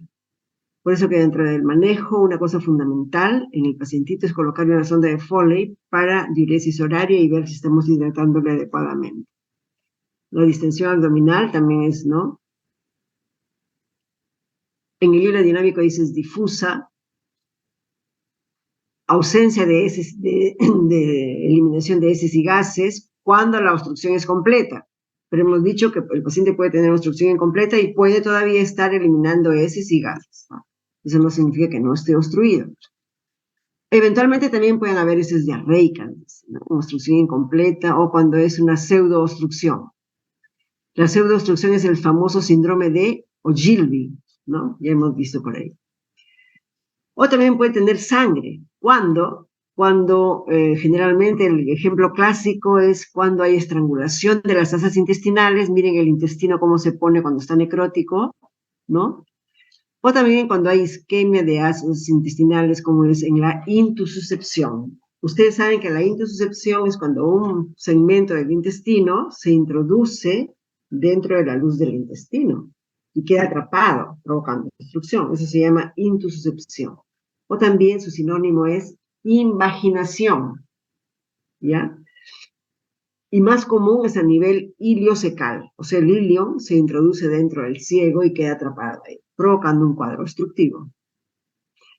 Speaker 1: Por eso que dentro del manejo, una cosa fundamental en el pacientito es colocarle una sonda de Foley para diuresis horaria y ver si estamos hidratándole adecuadamente. La distensión abdominal también es, ¿no? En el hilo dinámico dices difusa, ausencia de heces, de eliminación de heces y gases cuando la obstrucción es completa. Pero hemos dicho que el paciente puede tener obstrucción incompleta y puede todavía estar eliminando heces y gases, ¿no? Eso no significa que no esté obstruido. Eventualmente también pueden haber heces diarreicas, ¿no? Obstrucción incompleta o cuando es una pseudoobstrucción. La pseudoobstrucción es el famoso síndrome de Ogilvy, ¿no? Ya hemos visto por ahí. O también puede tener sangre. ¿Cuándo? Cuando generalmente el ejemplo clásico es cuando hay estrangulación de las asas intestinales. Miren el intestino cómo se pone cuando está necrótico, ¿no? O también cuando hay isquemia de asas intestinales, como es en la intussuscepción. Ustedes saben que la intussuscepción es cuando un segmento del intestino se introduce dentro de la luz del intestino y queda atrapado, provocando obstrucción. Eso se llama intussuscepción. O también su sinónimo es invaginación, ¿ya? Y más común es a nivel iliocecal, o sea, el ilio se introduce dentro del ciego y queda atrapado ahí, provocando un cuadro obstructivo.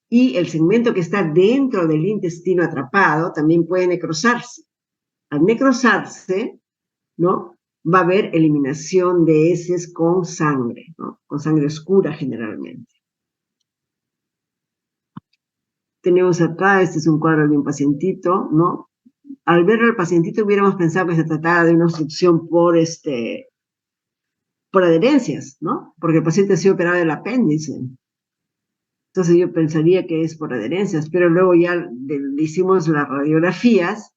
Speaker 1: Y el segmento que está dentro del intestino atrapado también puede necrosarse. Al necrosarse, ¿no? Va a haber eliminación de heces con sangre, ¿no? Con sangre oscura generalmente. Tenemos acá, este es un cuadro de un pacientito, ¿no? Al ver al pacientito hubiéramos pensado que se trataba de una obstrucción por adherencias, ¿no? Porque el paciente ha sido operado del apéndice. Entonces yo pensaría que es por adherencias, pero luego ya le hicimos las radiografías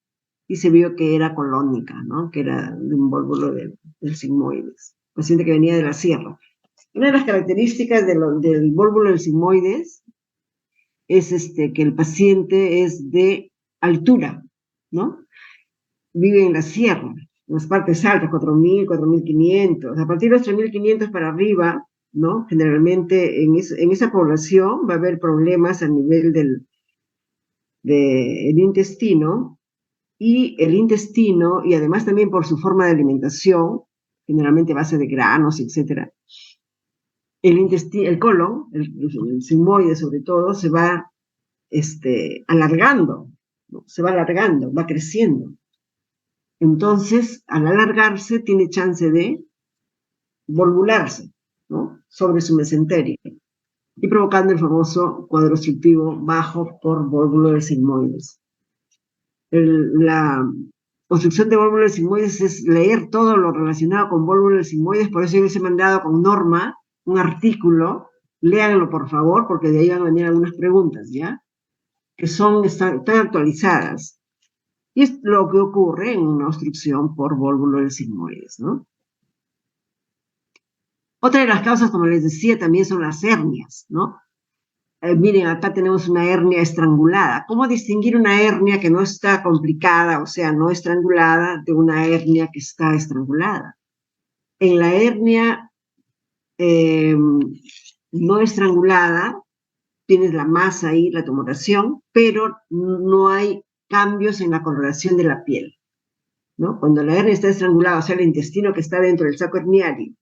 Speaker 1: y se vio que era colónica, ¿no? Que era de un vólvulo del sigmoides, paciente que venía de la sierra. Una de las características del vólvulo del sigmoides es que el paciente es de altura, ¿no? Vive en la sierra, en las partes altas, 4.000, 4.500. A partir de los 3.500 para arriba, ¿no? Generalmente en esa población va a haber problemas a nivel del intestino, y el intestino, y además también por su forma de alimentación, generalmente a base de granos, etc. El colon, el sigmoide sobre todo, se va alargando, ¿no? Se va alargando, va creciendo. Entonces, al alargarse, tiene chance de volvularse, ¿no? Sobre su mesenterio y provocando el famoso cuadro obstructivo bajo por vólvulo de sigmoides. obstrucción de válvulas sigmoides es leer todo lo relacionado con válvulas sigmoides, por eso yo les he mandado con Norma un artículo, léanlo por favor, porque de ahí van a venir algunas preguntas, ¿ya? Que están actualizadas. Y es lo que ocurre en una obstrucción por válvulas sigmoides, ¿no? Otra de las causas, como les decía, también son las hernias, ¿no? Miren, acá tenemos una hernia estrangulada. ¿Cómo distinguir una hernia que no está complicada, o sea, no estrangulada, de una hernia que está estrangulada? En la hernia no estrangulada, tienes la masa ahí, la tumoración, pero no hay cambios en la coloración de la piel, ¿no? Cuando la hernia está estrangulada, o sea, el intestino que está dentro del saco herniario,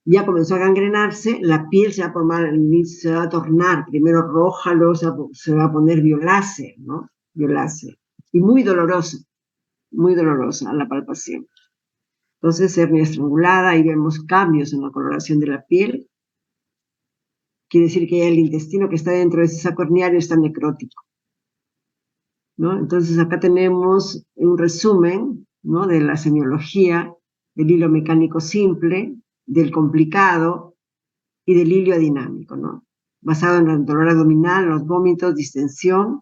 Speaker 1: ya comenzó a gangrenarse, la piel se va a tornar primero roja, luego se va a poner violácea, ¿no? Violácea. Y muy dolorosa a la palpación. Entonces, hernia estrangulada, ahí vemos cambios en la coloración de la piel. Quiere decir que ya el intestino que está dentro de ese saco herniario está necrótico, ¿no? Entonces, acá tenemos un resumen, ¿no?, de la semiología, del hilo mecánico simple, del complicado, y del hilo dinámico, ¿no? Basado en el dolor abdominal, los vómitos, distensión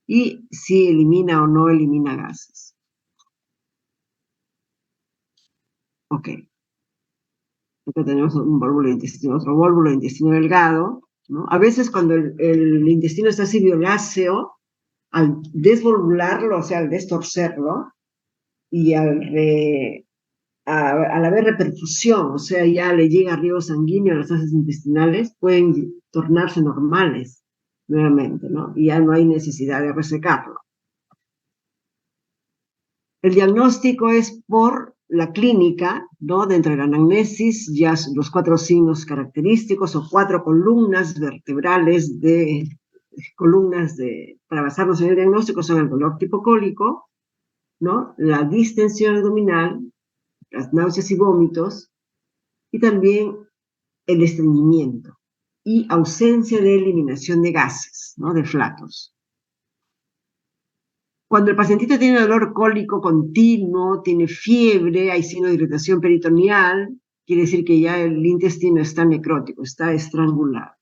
Speaker 1: y si elimina o no elimina gases. Ok. Acá tenemos un válvulo de intestino, otro válvulo de intestino delgado, ¿no? A veces cuando el intestino está así violáceo, al desvolvularlo, o sea, al destorcerlo, y al haber reperfusión, o sea, ya le llega riego sanguíneo a las heces intestinales, pueden tornarse normales nuevamente, ¿no? Y ya no hay necesidad de resecarlo. El diagnóstico es por la clínica, ¿no? Dentro de la anamnesis, ya los 4 signos característicos o 4 columnas vertebrales para basarnos en el diagnóstico son el dolor tipo cólico, ¿no? La distensión abdominal, las náuseas y vómitos, y también el estreñimiento y ausencia de eliminación de gases, ¿no?, de flatos. Cuando el pacientito tiene dolor cólico continuo, tiene fiebre, hay signo de irritación peritoneal, quiere decir que ya el intestino está necrótico, está estrangulado.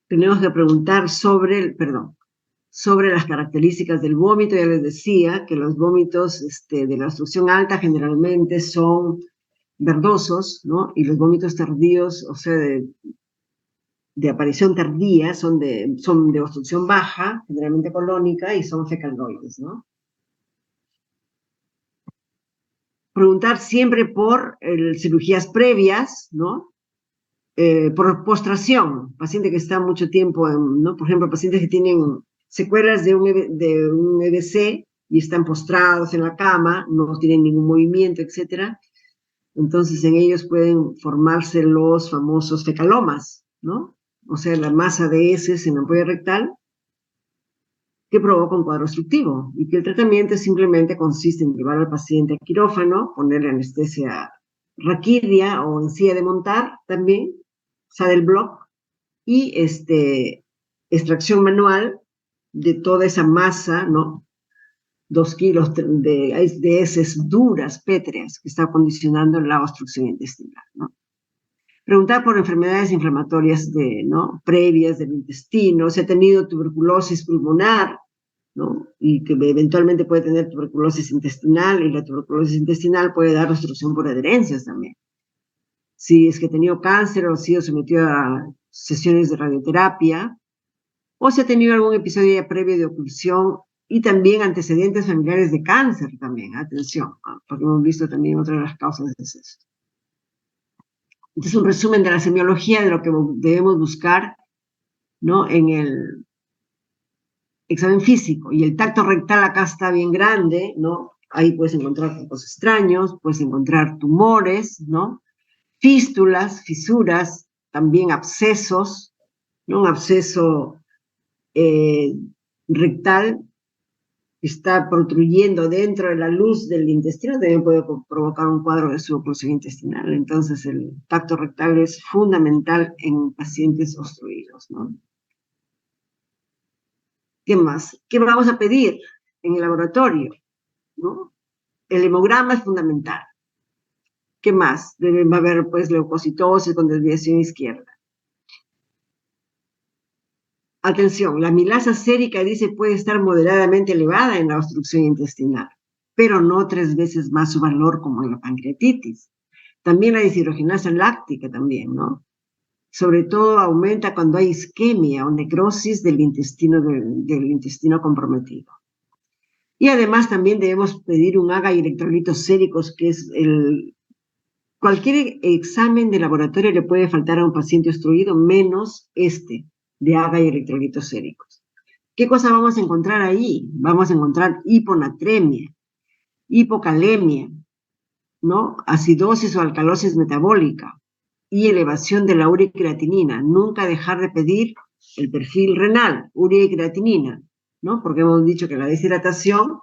Speaker 1: Tenemos que preguntar sobre las características del vómito. Ya les decía que los vómitos de la obstrucción alta generalmente son verdosos, ¿no? Y los vómitos tardíos, o sea, de aparición tardía, son de obstrucción baja, generalmente colónica, y son fecaloides, ¿no? Preguntar siempre por cirugías previas, ¿no? Por postración, paciente que está mucho tiempo, ¿no? Por ejemplo, pacientes que tienen secuelas de un EBC y están postrados en la cama, no tienen ningún movimiento, etcétera. Entonces, en ellos pueden formarse los famosos fecalomas, ¿no? O sea, la masa de heces en la ampolla rectal que provoca un cuadro obstructivo y que el tratamiento simplemente consiste en llevar al paciente a quirófano, ponerle anestesia raquidia o en silla de montar también, saddle block, y extracción manual de toda esa masa, ¿no? 2 kilos de heces duras, pétreas, que está condicionando la obstrucción intestinal, ¿no? Preguntar por enfermedades inflamatorias ¿no?, previas del intestino, si ha tenido tuberculosis pulmonar, ¿no? Y que eventualmente puede tener tuberculosis intestinal, y la tuberculosis intestinal puede dar obstrucción por adherencias también. Si es que ha tenido cáncer o ha sido sometido a sesiones de radioterapia, o si ha tenido algún episodio ya previo de oclusión, y también antecedentes familiares de cáncer también, atención, porque hemos visto también otra de las causas de deceso. Este es un resumen de la semiología de lo que debemos buscar, ¿no?, en el examen físico. Y el tacto rectal acá está bien grande, ¿no? Ahí puedes encontrar tipos extraños, puedes encontrar tumores, ¿no? Fístulas, fisuras, también abscesos, ¿no? Un absceso rectal está protruyendo dentro de la luz del intestino, también puede provocar un cuadro de suboclusión intestinal. Entonces, el tacto rectal es fundamental en pacientes obstruidos, ¿no? ¿Qué más? ¿Qué vamos a pedir en el laboratorio? ¿No? El hemograma es fundamental. ¿Qué más? Debe haber, pues, leucocitosis con desviación izquierda. Atención, la amilasa sérica dice puede estar moderadamente elevada en la obstrucción intestinal, pero no 3 veces más su valor como en la pancreatitis. También la deshidrogenasa láctica también, ¿no? Sobre todo aumenta cuando hay isquemia o necrosis del intestino comprometido. Y además también debemos pedir un AGA y electrolitos séricos, que es cualquier examen de laboratorio le puede faltar a un paciente obstruido, menos este de AGA y electrolitos séricos. ¿Qué cosa vamos a encontrar ahí? Vamos a encontrar hiponatremia, hipocalemia, ¿no? Acidosis o alcalosis metabólica y elevación de la urea y creatinina. Nunca dejar de pedir el perfil renal, urea y creatinina, ¿no? Porque hemos dicho que la deshidratación,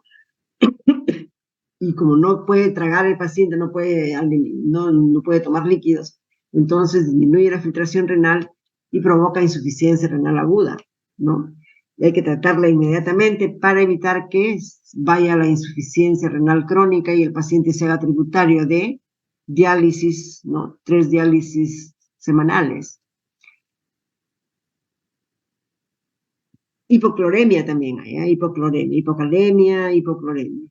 Speaker 1: y como no puede tragar el paciente, no puede tomar líquidos, entonces disminuye la filtración renal y provoca insuficiencia renal aguda, ¿no? Y hay que tratarla inmediatamente para evitar que vaya a la insuficiencia renal crónica y el paciente se haga tributario de diálisis, ¿no? 3 diálisis semanales. Hipocloremia también hay, ¿eh? Hipocloremia, hipocalemia, hipocloremia.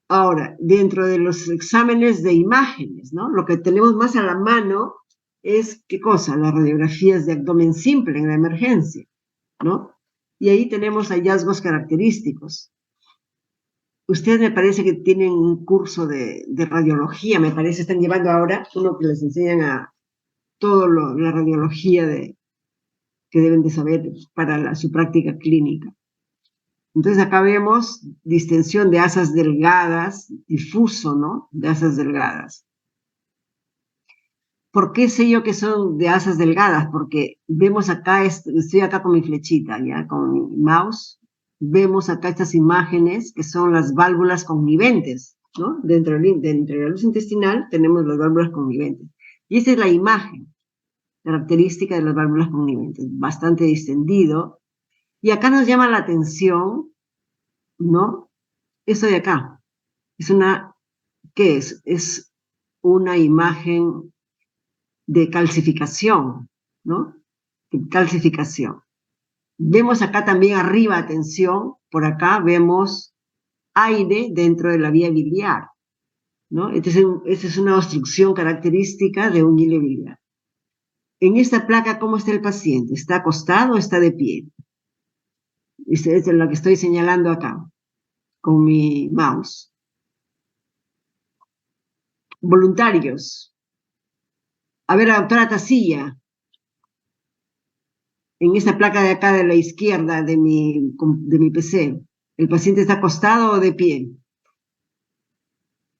Speaker 1: Ahora, dentro de los exámenes de imágenes, ¿no? Lo que tenemos más a la mano es, ¿qué cosa? Las radiografías de abdomen simple en la emergencia, ¿no? Y ahí tenemos hallazgos característicos. Ustedes me parece que tienen un curso de radiología, me parece, están llevando ahora uno que les enseñan a la radiología que deben de saber para su práctica clínica. Entonces acá vemos distensión de asas delgadas, difuso, ¿no? De asas delgadas. ¿Por qué sé yo que son de asas delgadas? Porque vemos acá, estoy acá con mi flechita, ya, con mi mouse, vemos acá estas imágenes que son las válvulas conniventes, ¿no? Dentro de la luz intestinal tenemos las válvulas conniventes. Y esa es la imagen característica de las válvulas conniventes, bastante distendido. Y acá nos llama la atención, ¿no? Eso de acá. ¿Qué es? Es una imagen de calcificación, ¿no? De calcificación. Vemos acá también arriba, atención, por acá vemos aire dentro de la vía biliar, ¿no? Esta es una obstrucción característica de un hilo biliar. En esta placa, ¿cómo está el paciente? ¿Está acostado o está de pie? Esta es lo que estoy señalando acá, con mi mouse. Voluntarios. A ver, la doctora Tasilla, en esta placa de acá de la izquierda de mi PC, ¿el paciente está acostado o de pie?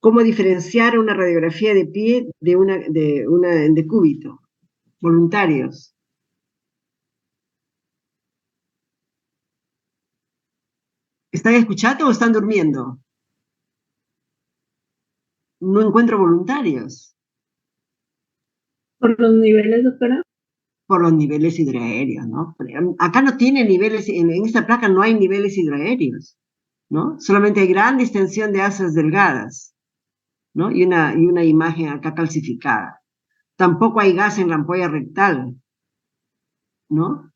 Speaker 1: ¿Cómo diferenciar una radiografía de pie de una en decúbito? Voluntarios. ¿Están escuchando o están durmiendo? No encuentro voluntarios.
Speaker 3: ¿Por los niveles, doctora?
Speaker 1: Por los niveles hidroaéreos, ¿no? Acá no tiene niveles, en esta placa no hay niveles hidroaéreos, ¿no? Solamente hay gran distensión de asas delgadas, ¿no? Y una imagen acá calcificada. Tampoco hay gas en la ampolla rectal, ¿no?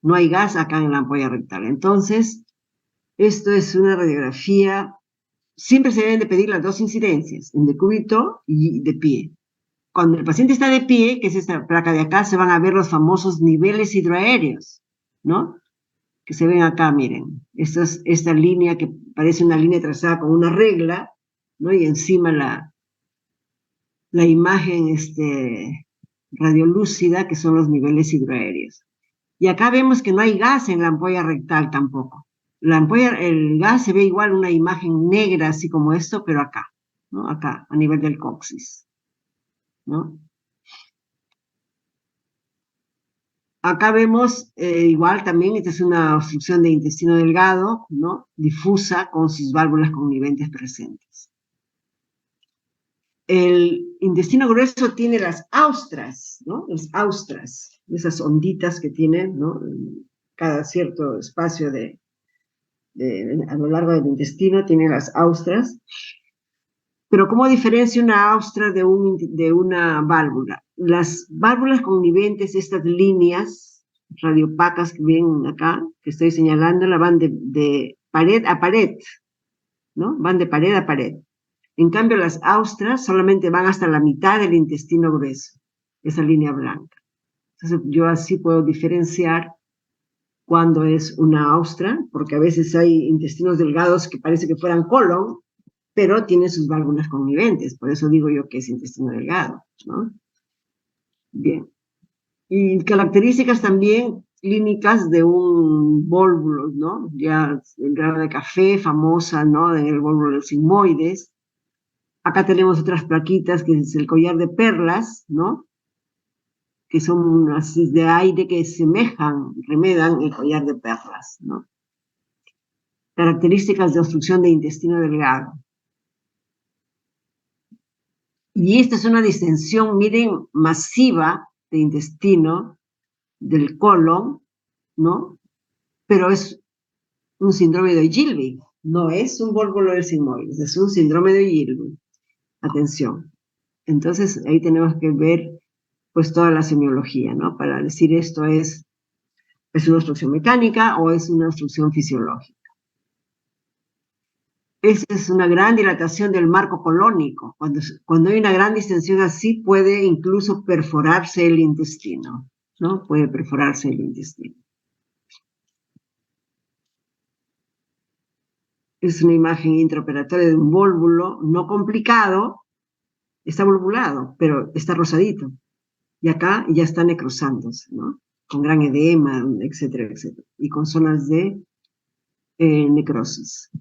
Speaker 1: No hay gas acá en la ampolla rectal. Entonces, esto es una radiografía. Siempre se deben de pedir las dos incidencias, en decúbito y de pie. Cuando el paciente está de pie, que es esta placa de acá, se van a ver los famosos niveles hidroaéreos, ¿no? Que se ven acá, miren. Esta línea que parece una línea trazada con una regla, ¿no? Y encima la imagen radiolúcida, que son los niveles hidroaéreos. Y acá vemos que no hay gas en la ampolla rectal tampoco. El gas se ve igual una imagen negra, así como esto, pero acá, ¿no? Acá, a nivel del coxis, ¿no? Acá vemos igual también, esta es una obstrucción de intestino delgado, ¿no? Difusa con sus válvulas conniventes presentes. El intestino grueso tiene las austras, ¿no? Las austras, esas onditas que tienen, ¿no? Cada cierto espacio a lo largo del intestino tiene las austras. Pero ¿cómo diferencia una austra de una válvula? Las válvulas conniventes, estas líneas radiopacas que ven acá, que estoy señalando, van de pared a pared, ¿no? Van de pared a pared. En cambio, las austras solamente van hasta la mitad del intestino grueso, esa línea blanca. Entonces, yo así puedo diferenciar cuando es una austra, porque a veces hay intestinos delgados que parece que fueran colon, pero tiene sus válvulas conniventes, por eso digo yo que es intestino delgado, ¿no? Bien. Y características también clínicas de un vólvulo, ¿no? Ya el grano de café, famosa, ¿no? En el vólvulo de los sigmoides. Acá tenemos otras plaquitas, que es el collar de perlas, ¿no? Que son unas de aire que remedan el collar de perlas, ¿no? Características de obstrucción de intestino delgado. Y esta es una distensión, miren, masiva de intestino, del colon, ¿no? Pero es un síndrome de Gilbey, no es un vólvulo del sigmoides, es un síndrome de Gilbey. Atención. Entonces, ahí tenemos que ver, pues, toda la semiología, ¿no? Para decir esto es una obstrucción mecánica o es una obstrucción fisiológica. Esa es una gran dilatación del marco colónico. Cuando hay una gran distensión así, puede incluso perforarse el intestino, ¿no? Puede perforarse el intestino. Es una imagen intraoperatoria de un vólvulo no complicado, está volvulado, pero está rosadito. Y acá ya está necrosándose, ¿no? Con gran edema, etcétera, etcétera. Y con zonas de necrosis.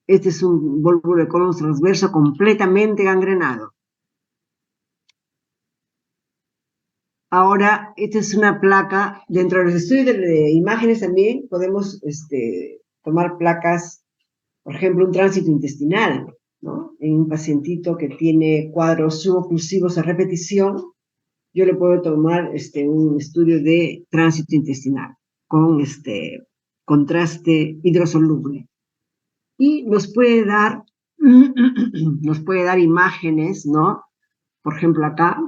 Speaker 1: Este es un vólvulo de colon transverso completamente gangrenado. Ahora, esta es una placa, dentro de los estudios de imágenes también podemos tomar placas, por ejemplo, un tránsito intestinal, ¿no? En un pacientito que tiene cuadros suboclusivos a repetición, yo le puedo tomar un estudio de tránsito intestinal con contraste hidrosoluble. Y nos puede dar imágenes, ¿no? Por ejemplo, acá,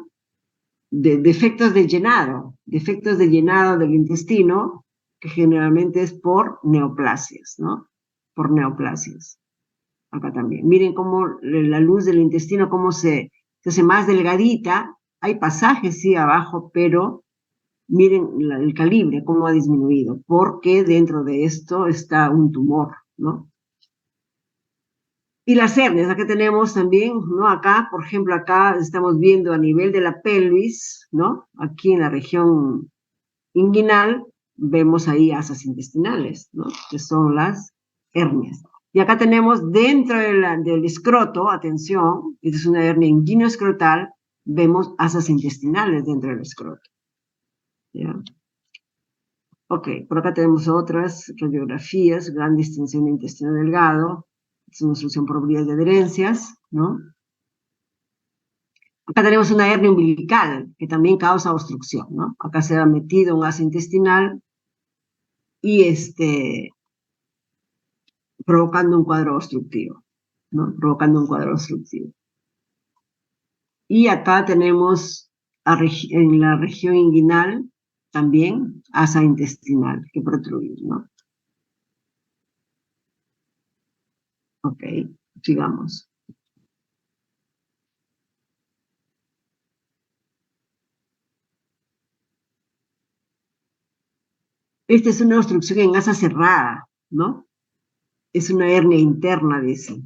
Speaker 1: de defectos de llenado del intestino, que generalmente es por neoplasias, ¿no? Por neoplasias. Acá también. Miren cómo la luz del intestino, cómo se hace más delgadita. Hay pasajes, sí, abajo, pero miren el calibre, cómo ha disminuido, porque dentro de esto está un tumor, ¿no? Y las hernias, acá tenemos también, ¿no? Acá, por ejemplo, acá estamos viendo a nivel de la pelvis, ¿no? Aquí en la región inguinal, vemos ahí asas intestinales, ¿no? Que son las hernias. Y acá tenemos dentro del escroto, atención, esta es una hernia inguinoescrotal, vemos asas intestinales dentro del escroto. ¿Ya? Ok, por acá tenemos otras radiografías, gran distensión de intestino delgado, es una obstrucción por vías de adherencias, ¿no? Acá tenemos una hernia umbilical, que también causa obstrucción, ¿no? Acá se ha metido un asa intestinal y provocando un cuadro obstructivo, ¿no? Provocando un cuadro obstructivo. Y acá tenemos en la región inguinal también asa intestinal que protruye, ¿no? Ok, sigamos. Esta es una obstrucción en asa cerrada, ¿no? Es una hernia interna, dice.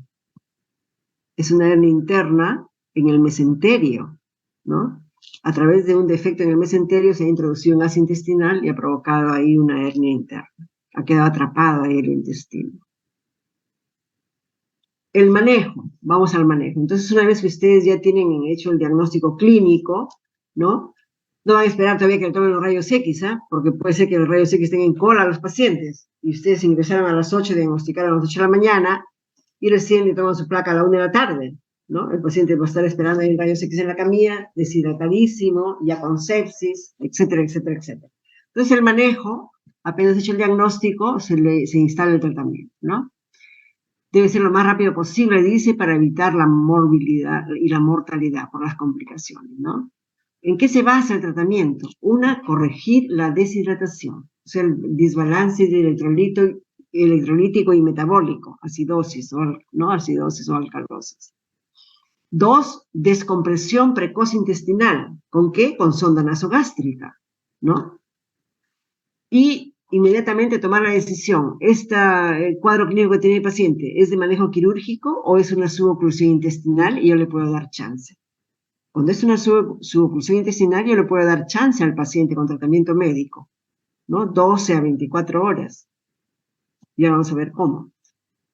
Speaker 1: Es una hernia interna en el mesenterio, ¿no? A través de un defecto en el mesenterio se ha introducido un asa intestinal y ha provocado ahí una hernia interna. Ha quedado atrapado ahí el intestino. El manejo, vamos al manejo. Entonces, una vez que ustedes ya tienen hecho el diagnóstico clínico, ¿no? No van a esperar todavía que le tomen los rayos X, porque puede ser que los rayos X estén en cola a los pacientes, y ustedes ingresaron a las 8, diagnosticaron a las 8 de la mañana, y recién le toman su placa a la 1 de la tarde, ¿no? El paciente va a estar esperando ahí rayos X en la camilla, deshidratadísimo, ya con sepsis, etcétera, etcétera, etcétera. Entonces el manejo, apenas hecho el diagnóstico, se instala el tratamiento, ¿no? Debe ser lo más rápido posible, dice, para evitar la morbilidad y la mortalidad por las complicaciones, ¿no? ¿En qué se basa el tratamiento? Una, corregir la deshidratación, o sea, el desbalance de electrolítico y metabólico, acidosis, ¿no? Acidosis o alcalosis. 2, descompresión precoz intestinal. ¿Con qué? Con sonda nasogástrica, ¿no? Y inmediatamente tomar la decisión. ¿Este cuadro clínico que tiene el paciente es de manejo quirúrgico o es una suboclusión intestinal? Y yo le puedo dar chance. Cuando es una suboclusión intestinal, yo le puedo dar chance al paciente con tratamiento médico, ¿no? 12 a 24 horas. Ya vamos a ver cómo.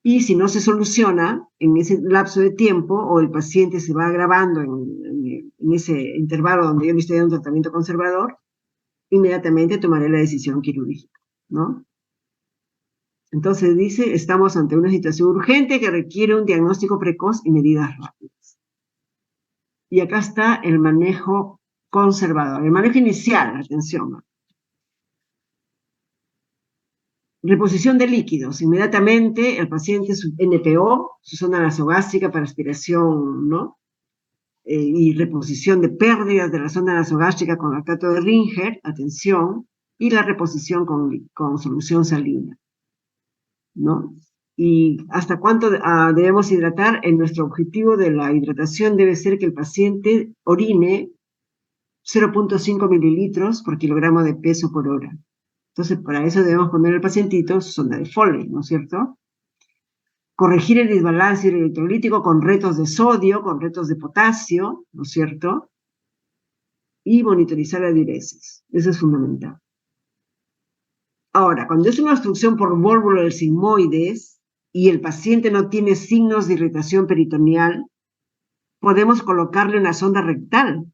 Speaker 1: Y si no se soluciona en ese lapso de tiempo o el paciente se va agravando en ese intervalo donde yo le estoy dando un tratamiento conservador, inmediatamente tomaré la decisión quirúrgica, ¿no? Entonces dice, estamos ante una situación urgente que requiere un diagnóstico precoz y medidas rápidas. Y acá está el manejo conservador, el manejo inicial, atención. Reposición de líquidos. Inmediatamente el paciente, su NPO, su sonda nasogástrica para aspiración, ¿no? Y reposición de pérdidas de la sonda nasogástrica con lactato de Ringer, atención, y la reposición con solución salina, ¿no? ¿Y hasta cuánto debemos hidratar? Nuestro objetivo de la hidratación debe ser que el paciente orine 0.5 mililitros por kilogramo de peso por hora. Entonces, para eso debemos poner al pacientito su sonda de Foley, ¿no es cierto? Corregir el desbalance electrolítico con retos de sodio, con retos de potasio, ¿no es cierto? Y monitorizar la diuresis. Eso es fundamental. Ahora, cuando es una obstrucción por vólvulo del sigmoides y el paciente no tiene signos de irritación peritoneal, podemos colocarle una sonda rectal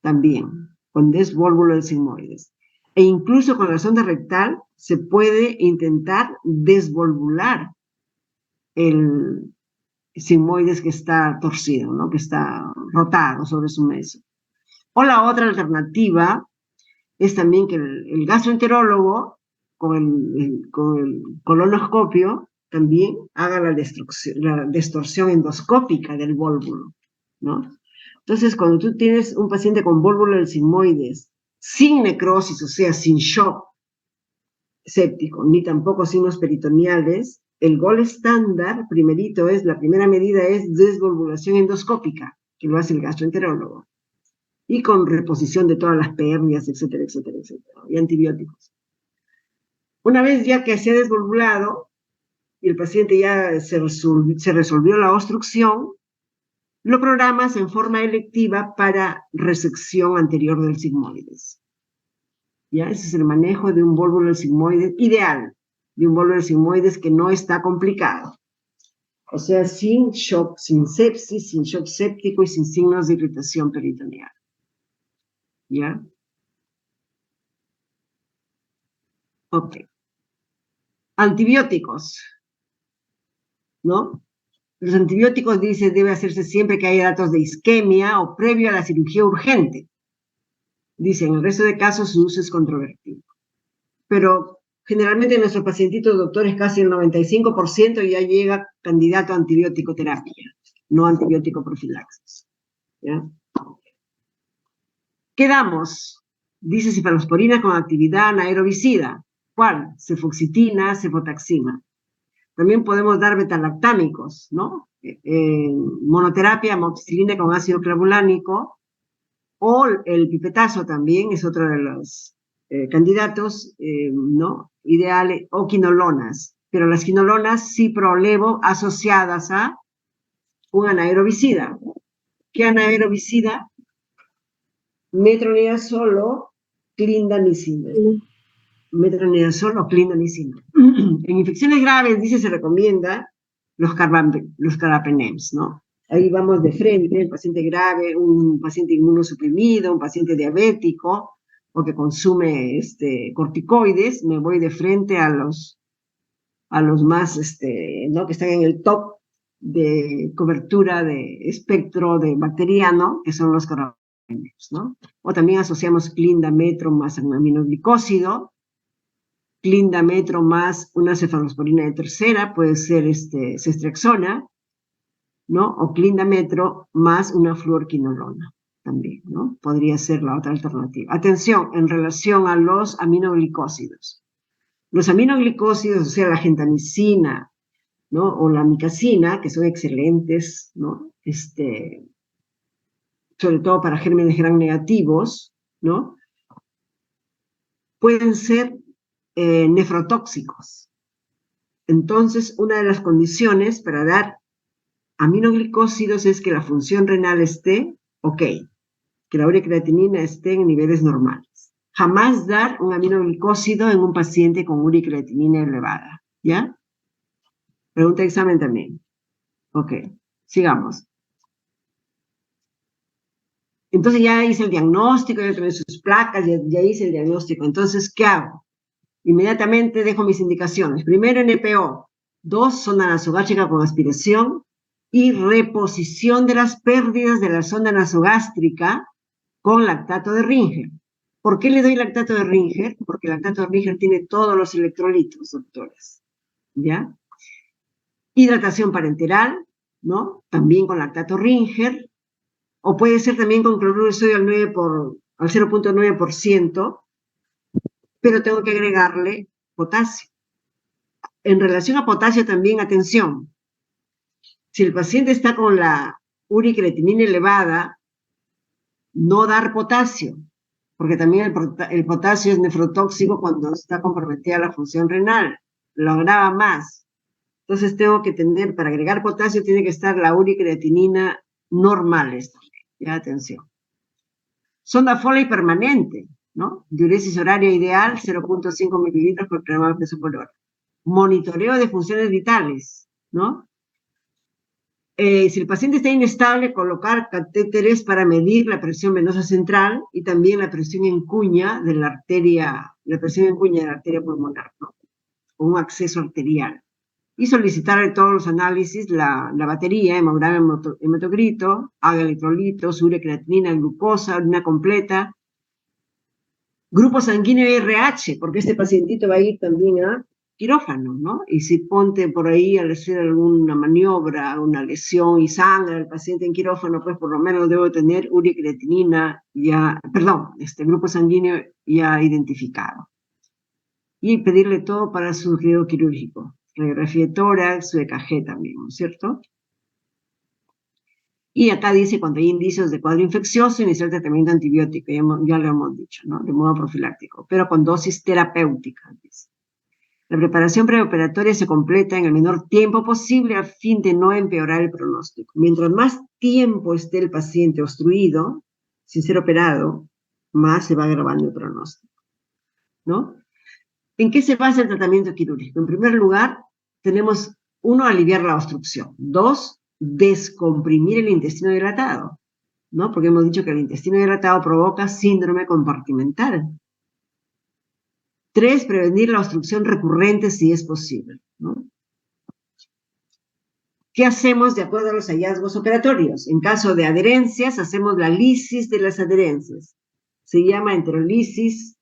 Speaker 1: también, cuando es vólvulo del sigmoides. E incluso con la sonda rectal se puede intentar desvolvular el sigmoides que está torcido, ¿no? Que está rotado sobre su meso. O la otra alternativa es también que el gastroenterólogo con el colonoscopio también haga la distorsión endoscópica del vólvulo, ¿no? Entonces, cuando tú tienes un paciente con vólvulo del sigmoides sin necrosis, o sea, sin shock séptico, ni tampoco signos peritoneales, el gol estándar, la primera medida es desvolvulación endoscópica, que lo hace el gastroenterólogo, y con reposición de todas las pérdidas, etcétera, etcétera, etcétera, y antibióticos. Una vez ya que se ha desvolvulado y el paciente ya se resolvió la obstrucción, lo programas en forma electiva para resección anterior del sigmoides. ¿Ya? Ese es el manejo de un vólvulo del sigmoides ideal, de un vólvulo del sigmoides que no está complicado. O sea, sin shock, sin sepsis, sin shock séptico y sin signos de irritación peritoneal. ¿Ya? Ok. Antibióticos, ¿no? Los antibióticos, dice, debe hacerse siempre que haya datos de isquemia o previo a la cirugía urgente. Dice, en el resto de casos su uso es controvertido. Pero generalmente en nuestros pacientitos, doctores, casi el 95% ya llega candidato a antibiótico terapia, no antibiótico profilaxis. ¿Ya? ¿Qué damos? Dice cefalosporina con actividad anaerobicida. ¿Cuál? Cefoxitina, cefotaxima. También podemos dar betalactámicos, ¿no? Monoterapia, amoxicilina con ácido clavulánico, o el pipetazo también es otro de los candidatos, ¿no? Ideales, o quinolonas. Pero las quinolonas ciprolevo asociadas a un anaerobicida. ¿Qué anaerobicida? Metronidazolo, clindamicina. Metronidazol o clindamicina. En infecciones graves, dice, se recomienda los carbapenems, ¿no? ahí vamos de frente, el paciente grave, un paciente inmunosuprimido, un paciente diabético, o que consume corticoides, me voy de frente a los más, ¿no? Que están en el top de cobertura de espectro de bacteriano, que son los coronavirus, ¿no? O también asociamos clindametro más un aminoglicósido, clindametro más una cefalosporina de tercera, puede ser ceftriaxona, ¿no? O clindametro más una fluorquinolona también, ¿no? Podría ser la otra alternativa. Atención, en relación a los aminoglicósidos. Los aminoglicósidos, o sea, la gentamicina, ¿no? O la micacina, que son excelentes, ¿no? Sobre todo para gérmenes gram negativos, ¿no? Pueden ser nefrotóxicos. Entonces, una de las condiciones para dar aminoglicósidos es que la función renal esté ok, que la uricreatinina esté en niveles normales. Jamás dar un aminoglicósido en un paciente con uricreatinina elevada, ¿ya? Pregunta de examen también. Ok, sigamos. Entonces ya hice el diagnóstico, ya tomé sus placas, ya hice el diagnóstico. Entonces, ¿qué hago? Inmediatamente dejo mis indicaciones. Primero, NPO. 2, sonda nasogástrica con aspiración y reposición de las pérdidas de la sonda nasogástrica con lactato de Ringer. ¿Por qué le doy lactato de Ringer? Porque el lactato de Ringer tiene todos los electrolitos, doctores. ¿Ya? Hidratación parenteral, ¿no? También con lactato Ringer. O puede ser también con cloruro de sodio al 0.9%, pero tengo que agregarle potasio. En relación a potasio también, atención, si el paciente está con la uricreatinina elevada, no dar potasio, porque también el potasio es nefrotóxico cuando está comprometida la función renal, lo agrava más. Entonces tengo que tener, para agregar potasio, tiene que estar la uricreatinina normales también, ya atención. Sonda Foley permanente, ¿no? Diuresis horaria ideal, 0.5 mililitros por gramo de peso por hora. Monitoreo de funciones vitales, ¿no? Si el paciente está inestable, colocar catéteres para medir la presión venosa central y también la presión en cuña de la arteria, pulmonar, ¿no? O un acceso arterial. Y solicitarle todos los análisis, la batería, hemograma, hematocrito, haga electrolitos, urea, creatinina, glucosa, orina completa, grupo sanguíneo y RH, porque este pacientito va a ir también a quirófano, ¿no? Y si ponte por ahí al hacer alguna maniobra, una lesión y sangra el paciente en quirófano, pues por lo menos debo tener uricreatinina grupo sanguíneo ya identificado. Y pedirle todo para su riesgo quirúrgico. Radiografía de tórax, su EKG también, ¿no es cierto? Y acá dice, cuando hay indicios de cuadro infeccioso, iniciar el tratamiento antibiótico, ya lo hemos dicho, ¿no? De modo profiláctico, pero con dosis terapéuticas, dice. La preparación preoperatoria se completa en el menor tiempo posible a fin de no empeorar el pronóstico. Mientras más tiempo esté el paciente obstruido, sin ser operado, más se va agravando el pronóstico, ¿no? ¿En qué se basa el tratamiento quirúrgico? En primer lugar, tenemos, 1, aliviar la obstrucción. 2, descomprimir el intestino dilatado, ¿no? Porque hemos dicho que el intestino dilatado provoca síndrome compartimental. 3, prevenir la obstrucción recurrente si es posible, ¿no? ¿Qué hacemos de acuerdo a los hallazgos operatorios? En caso de adherencias, hacemos la lisis de las adherencias. Se llama enterolisis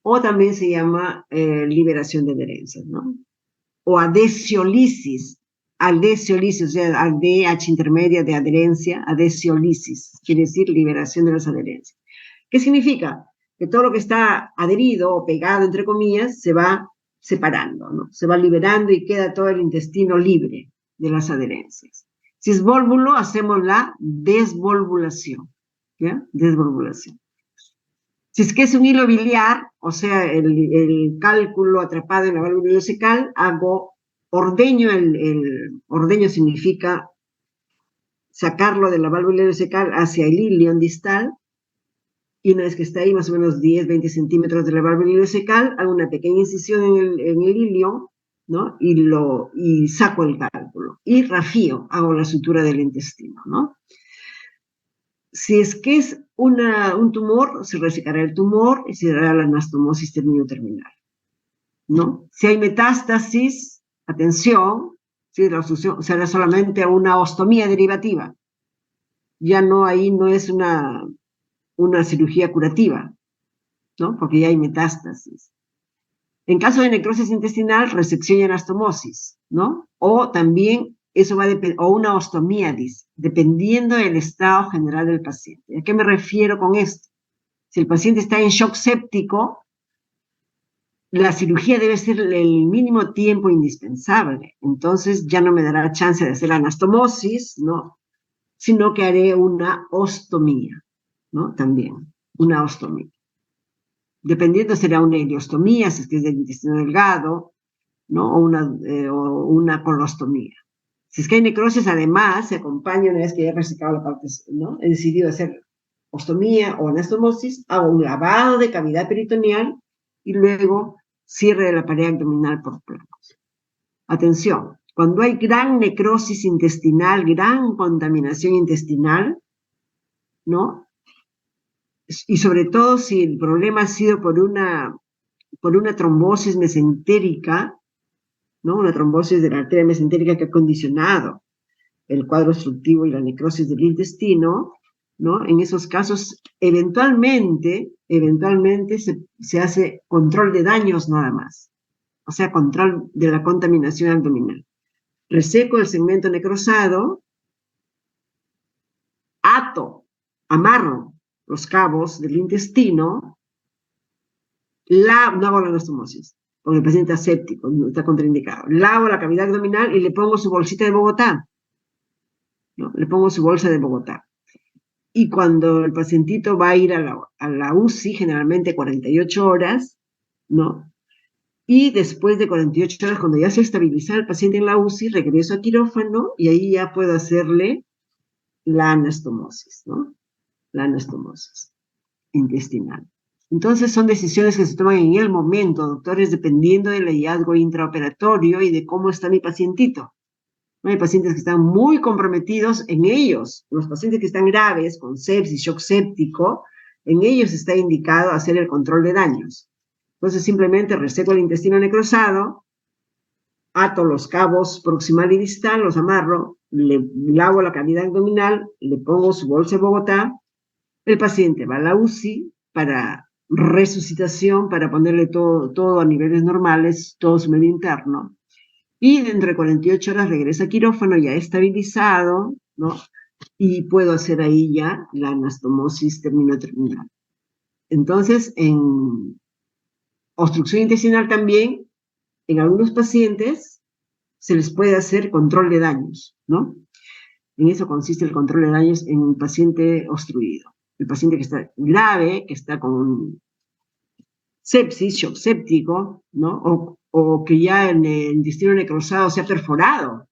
Speaker 1: o también se llama liberación de adherencias, ¿no? O adhesiolisis, o sea, ADH intermedia de adherencia, adhesiolisis, quiere decir liberación de las adherencias. ¿Qué significa? Que todo lo que está adherido o pegado, entre comillas, se va separando, ¿no? Se va liberando y queda todo el intestino libre de las adherencias. Si es vólvulo, hacemos la desvolvulación, ¿ya? Desvolvulación. Si es que es un hilo biliar, o sea, el cálculo atrapado en la válvula ileocecal, hago ordeño. El ordeño significa sacarlo de la válvula ileocecal hacia el ilion distal, y una vez que está ahí, más o menos 10, 20 centímetros de la válvula ileocecal, hago una pequeña incisión en el ilion, ¿no? Y saco el cálculo. intestino. Y rafío, hago la sutura del intestino, ¿no? Si es que es un tumor, se resecará el tumor y se dará la anastomosis terminal, ¿no? Si hay metástasis, atención, si la obstrucción será solamente una ostomía derivativa. Ya no, ahí no es una cirugía curativa, ¿no? Porque ya hay metástasis. En caso de necrosis intestinal, resección y anastomosis, ¿no? O también eso va a depender, o una ostomíadis, dependiendo del estado general del paciente. ¿A qué me refiero con esto? Si el paciente está en shock séptico, la cirugía debe ser el mínimo tiempo indispensable. Entonces ya no me dará chance de hacer la anastomosis, ¿no? Sino que haré una ostomía, ¿no? También, una ostomía. Dependiendo será una ileostomía, si es que es del intestino delgado, ¿no? O una colostomía. Si es que hay necrosis, además, se acompaña, una vez que he resecado la parte, ¿no? He decidido hacer ostomía o anastomosis, hago un lavado de cavidad peritoneal y luego cierre de la pared abdominal por planos. Atención, cuando hay gran necrosis intestinal, gran contaminación intestinal, ¿no? Y sobre todo si el problema ha sido por una trombosis mesentérica, ¿no? Una trombosis de la arteria mesentérica que ha condicionado el cuadro obstructivo y la necrosis del intestino, ¿no? En esos casos, eventualmente se hace control de daños nada más, o sea, control de la contaminación abdominal. Reseco el segmento necrosado, amarro los cabos del intestino, no hago la anastomosis, porque el paciente está séptico, está contraindicado. Lavo la cavidad abdominal y le pongo su bolsita de Bogotá, ¿no? Le pongo su bolsa de Bogotá. Y cuando el pacientito va a ir a la UCI, generalmente 48 horas, ¿no? Y después de 48 horas, cuando ya se estabiliza el paciente en la UCI, regreso a quirófano y ahí ya puedo hacerle la anastomosis, ¿no? La anastomosis intestinal. Entonces son decisiones que se toman en el momento, doctores, dependiendo del hallazgo intraoperatorio y de cómo está mi pacientito. Hay pacientes que están muy comprometidos en ellos, los pacientes que están graves, con sepsis, shock séptico, en ellos está indicado hacer el control de daños. Entonces simplemente reseco el intestino necrosado, ato los cabos proximal y distal, los amarro, le lavo la cavidad abdominal, le pongo su bolsa de Bogotá, el paciente va a la UCI para resucitación, para ponerle todo a niveles normales, todo su medio interno, y dentro de 48 horas regresa a quirófano ya estabilizado, ¿no? Y puedo hacer ahí ya la anastomosis terminal. Entonces, en obstrucción intestinal también, en algunos pacientes se les puede hacer control de daños, ¿no? En eso consiste el control de daños en un paciente obstruido. El paciente que está grave, que está con sepsis, shock séptico, ¿no? O que ya en el intestino necrosado se ha perforado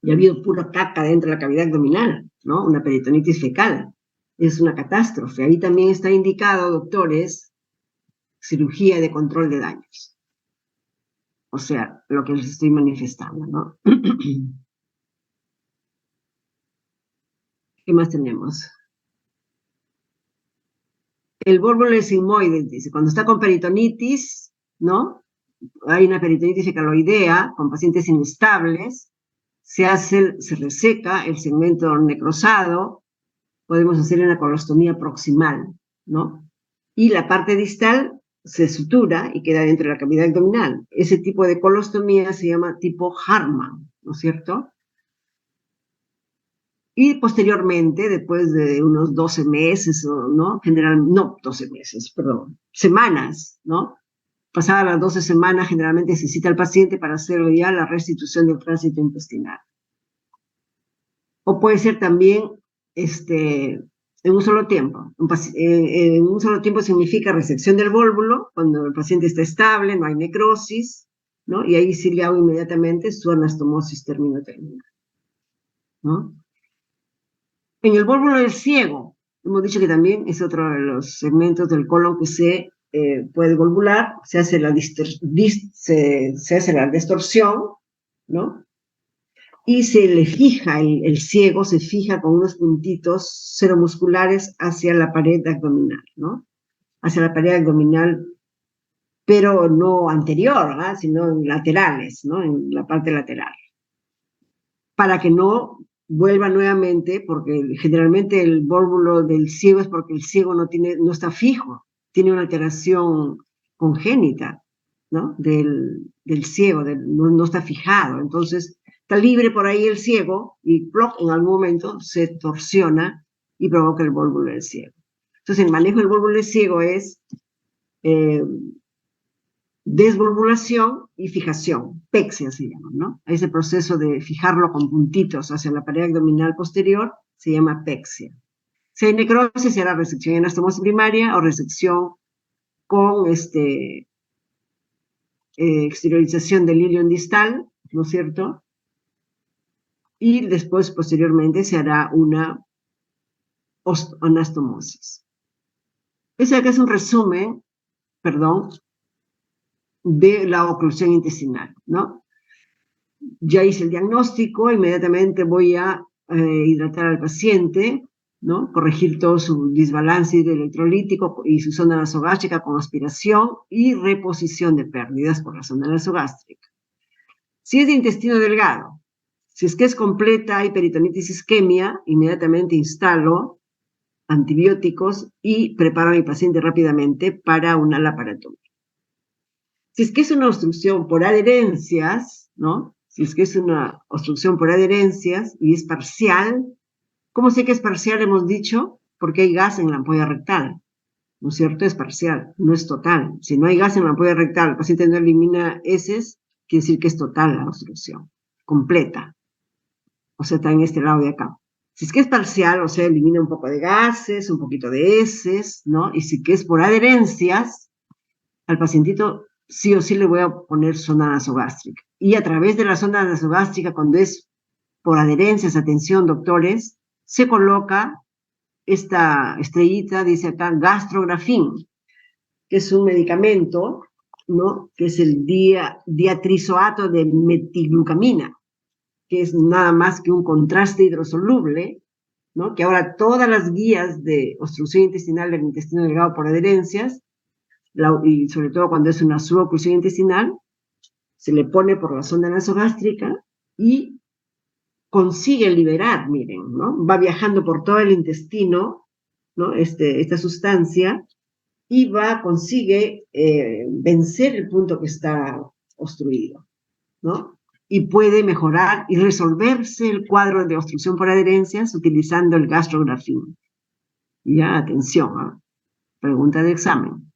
Speaker 1: y ha habido pura caca dentro de la cavidad abdominal, ¿no? Una peritonitis fecal. Es una catástrofe. Ahí también está indicado, doctores, cirugía de control de daños. O sea, lo que les estoy manifestando, ¿no? ¿Qué más tenemos? El bórbolo sigmoide, dice, cuando está con peritonitis, ¿no? Hay una peritonitis fecaloidea con pacientes inestables, se reseca el segmento necrosado, podemos hacer una colostomía proximal, ¿no? Y la parte distal se sutura y queda dentro de la cavidad abdominal. Ese tipo de colostomía se llama tipo Hartmann, ¿no es cierto? Y posteriormente, después de unos 12 meses, ¿no? No 12 meses, perdón, semanas, ¿no? Pasadas las 12 semanas, generalmente se cita al paciente para hacerle ya la restitución del tránsito intestinal. O puede ser también en un solo tiempo. En un solo tiempo significa resección del vólvulo, cuando el paciente está estable, no hay necrosis, ¿no? Y ahí sí le hago inmediatamente su anastomosis terminal, ¿no? En el vólvulo del ciego, hemos dicho que también es otro de los segmentos del colon que se puede volvular, se hace la distorsión, ¿no? y se le fija, el ciego se fija con unos puntitos seromusculares hacia la pared abdominal, ¿no? Hacia la pared abdominal, pero no anterior, ¿verdad? Sino en laterales, ¿no? En la parte lateral. Para que no vuelva nuevamente, porque generalmente el vólvulo del ciego es porque el ciego no está fijo, tiene una alteración congénita, ¿no? Del ciego, no está fijado. Entonces, está libre por ahí el ciego y ¡ploc! En algún momento se torsiona y provoca el vólvulo del ciego. Entonces, el manejo del vólvulo del ciego es desvolvulación y fijación, pexia se llama, ¿no? Ese proceso de fijarlo con puntitos hacia la pared abdominal posterior se llama pexia. Si hay necrosis, será resección y anastomosis primaria o resección con exteriorización del ilion distal, ¿no es cierto? Y después, posteriormente, se hará una anastomosis. Ese acá es un resumen, perdón, de la oclusión intestinal, ¿no? Ya hice el diagnóstico, inmediatamente voy a hidratar al paciente, ¿no? Corregir todo su desbalance hidroelectrolítico y su zona nasogástrica con aspiración y reposición de pérdidas por la zona nasogástrica. Si es de intestino delgado, si es que es completa hiperitonitis isquemia, inmediatamente instalo antibióticos y preparo a mi paciente rápidamente para una laparotomía. Si es que es una obstrucción por adherencias, ¿no? Si es que es una obstrucción por adherencias y es parcial, ¿cómo sé que es parcial? Hemos dicho, porque hay gas en la ampolla rectal, ¿no es cierto? Es parcial, no es total. Si no hay gas en la ampolla rectal, el paciente no elimina heces, quiere decir que es total la obstrucción, completa. O sea, está en este lado de acá. Si es que es parcial, o sea, elimina un poco de gases, un poquito de heces, ¿no? Y si que es por adherencias, al pacientito sí o sí le voy a poner sonda nasogástrica. Y a través de la sonda nasogástrica, cuando es por adherencias, atención, doctores, se coloca esta estrellita, dice acá, gastrografín, que es un medicamento, ¿no? Que es el diatrizoato de metilglucamina, que es nada más que un contraste hidrosoluble, ¿no? Que ahora todas las guías de obstrucción intestinal del intestino delgado por adherencias, y sobre todo cuando es una suboclusión intestinal, se le pone por la sonda nasogástrica y consigue liberar, miren, ¿no? Va viajando por todo el intestino, ¿no? Esta sustancia, y consigue vencer el punto que está obstruido, ¿no? Y puede mejorar y resolverse el cuadro de obstrucción por adherencias utilizando el gastrografín. Ya, atención, ¿eh? Pregunta de examen.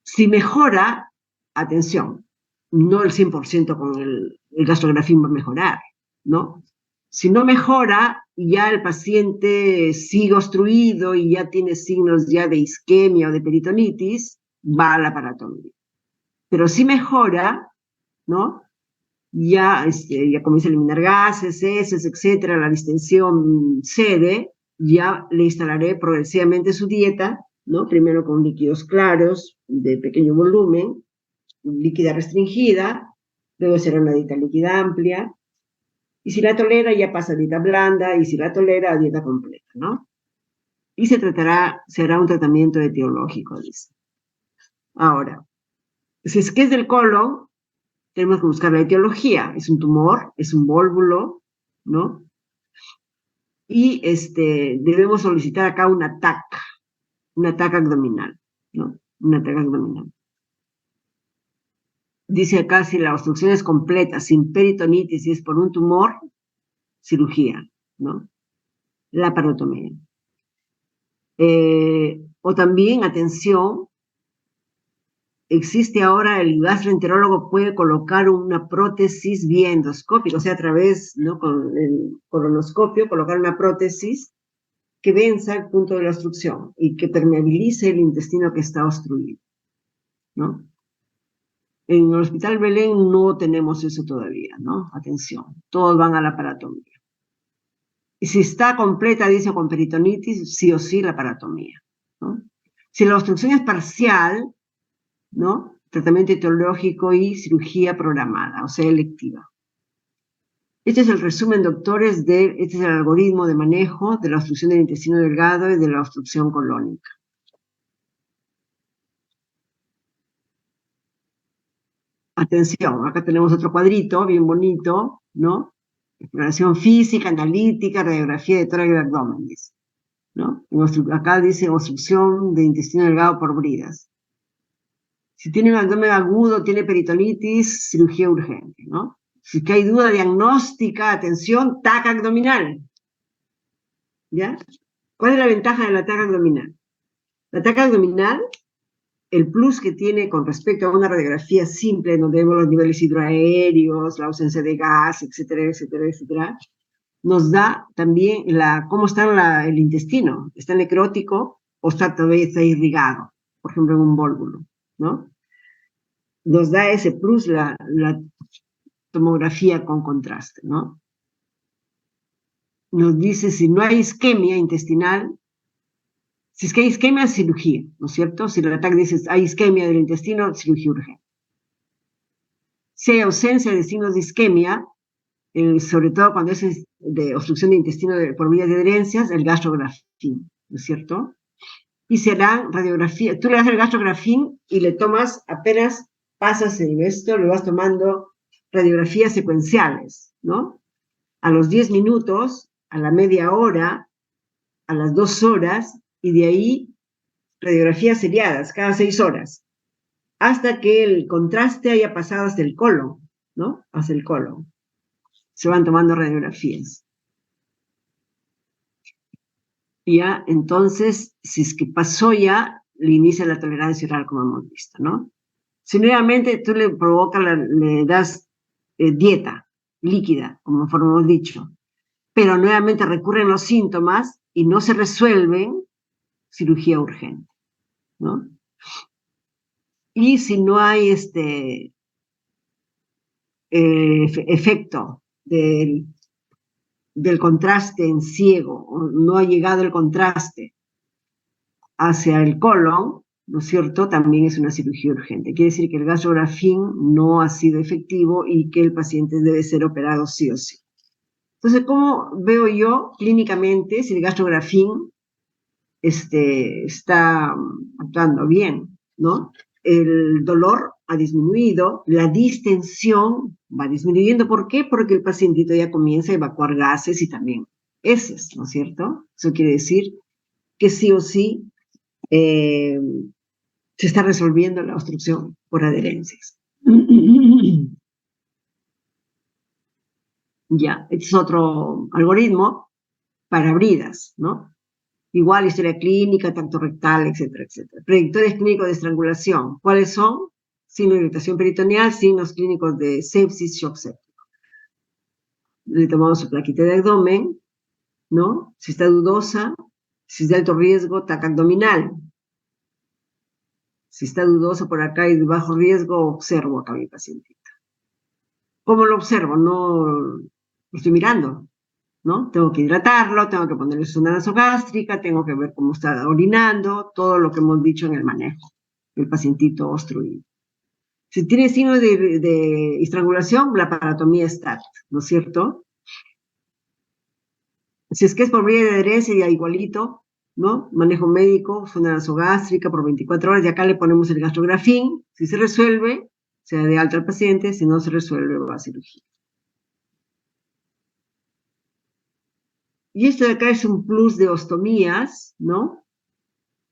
Speaker 1: Si mejora, atención, no el 100% con el gastrografín va a mejorar, ¿no? Si no mejora y ya el paciente sigue obstruido y ya tiene signos ya de isquemia o de peritonitis, va a la laparotomía. Pero si mejora, ¿no? Ya comienza a eliminar gases, heces, etcétera, la distensión cede, ya le instalaré progresivamente su dieta, ¿no? Primero con líquidos claros, de pequeño volumen, líquida restringida, luego será una dieta líquida amplia, y si la tolera ya pasa a dieta blanda, y si la tolera a dieta completa, ¿no? Y será un tratamiento etiológico, dice. Ahora, si es que es del colon, tenemos que buscar la etiología. Es un tumor, es un vólvulo, ¿no? Y debemos solicitar acá un TAC abdominal, ¿no? Una TAC abdominal. Dice acá, si la obstrucción es completa, sin peritonitis, y es por un tumor, cirugía, ¿no? Laparotomía. O también, atención, existe ahora, el gastroenterólogo puede colocar una prótesis vía endoscópica, o sea, a través, ¿no? Con el colonoscopio, colocar una prótesis que venza el punto de la obstrucción y que permeabilice el intestino que está obstruido, ¿no? En el Hospital Belén no tenemos eso todavía, ¿no? Atención, todos van a la laparotomía. Y si está completa, dice, con peritonitis, sí o sí la laparotomía, ¿no? Si la obstrucción es parcial, ¿no? Tratamiento etiológico y cirugía programada, o sea, electiva. Este es el resumen, doctores, este es el algoritmo de manejo de la obstrucción del intestino delgado y de la obstrucción colónica. Atención, acá tenemos otro cuadrito bien bonito, ¿no? Exploración física, analítica, radiografía de tórax y abdomen, dice, ¿no? Acá dice obstrucción de intestino delgado por bridas. Si tiene un abdomen agudo, tiene peritonitis, cirugía urgente, ¿no? Si es que hay duda diagnóstica, atención, TAC abdominal. ¿Ya? ¿Cuál es la ventaja de la TAC abdominal? La TAC abdominal, el plus que tiene con respecto a una radiografía simple, donde vemos los niveles hidroaéreos, la ausencia de gas, etcétera, etcétera, etcétera, nos da también cómo está el intestino. ¿Está necrótico o todavía está irrigado? Por ejemplo, en un vólvulo, ¿no? Nos da ese plus la tomografía con contraste, ¿no? Nos dice si no hay isquemia intestinal, si es que hay isquemia, cirugía, ¿no es cierto? Si el ataque dice hay isquemia del intestino, cirugía urgente. Si hay ausencia de signos de isquemia, sobre todo cuando es de obstrucción de intestino por vías de adherencias, el gastrografín, ¿no es cierto? Y será radiografía, tú le das el gastrografín y le tomas, apenas pasas en esto, le vas tomando radiografías secuenciales, ¿no? A los 10 minutos, a la media hora, a las 2 horas, y de ahí radiografías seriadas, cada 6 horas, hasta que el contraste haya pasado hasta el colon, ¿no? Hasta el colon. Se van tomando radiografías. Ya, entonces, si es que pasó ya, le inicia la tolerancia oral, como hemos visto, ¿no? Si nuevamente tú le provocas, le das dieta líquida, como hemos dicho, pero nuevamente recurren los síntomas y no se resuelven, cirugía urgente, ¿no? Y si no hay efecto del contraste en ciego, o no ha llegado el contraste hacia el colon, ¿no es cierto?, también es una cirugía urgente. Quiere decir que el gastrografín no ha sido efectivo y que el paciente debe ser operado sí o sí. Entonces, ¿cómo veo yo clínicamente si el gastrografín está actuando bien, ¿no? El dolor ha disminuido, la distensión va disminuyendo. ¿Por qué? Porque el pacientito ya comienza a evacuar gases y también heces, ¿no es cierto? Eso quiere decir que sí o sí se está resolviendo la obstrucción por adherencias. Ya, este es otro algoritmo para bridas, ¿no? Igual historia clínica, tacto rectal, etcétera, etcétera. Predictores clínicos de estrangulación. ¿Cuáles son? Signo de irritación peritoneal, signos clínicos de sepsis, shock séptico. Le tomamos su plaquita de abdomen, ¿no? Si está dudosa, si es de alto riesgo, TAC abdominal. Si está dudosa por acá y de bajo riesgo, observo acá a mi pacientita. ¿Cómo lo observo? No lo estoy mirando, ¿no? Tengo que hidratarlo, tengo que ponerle sonda nasogástrica, tengo que ver cómo está orinando, todo lo que hemos dicho en el manejo del pacientito obstruido. Si tiene signos de estrangulación, la paratomía STAT, ¿no es cierto? Si es que es por vía de adherencia, ya igualito, ¿no? Manejo médico, sonda nasogástrica por 24 horas, y acá le ponemos el gastrografín. Si se resuelve, se da de alta al paciente; si no se resuelve, va a cirugía. Y esto de acá es un plus de ostomías, ¿no?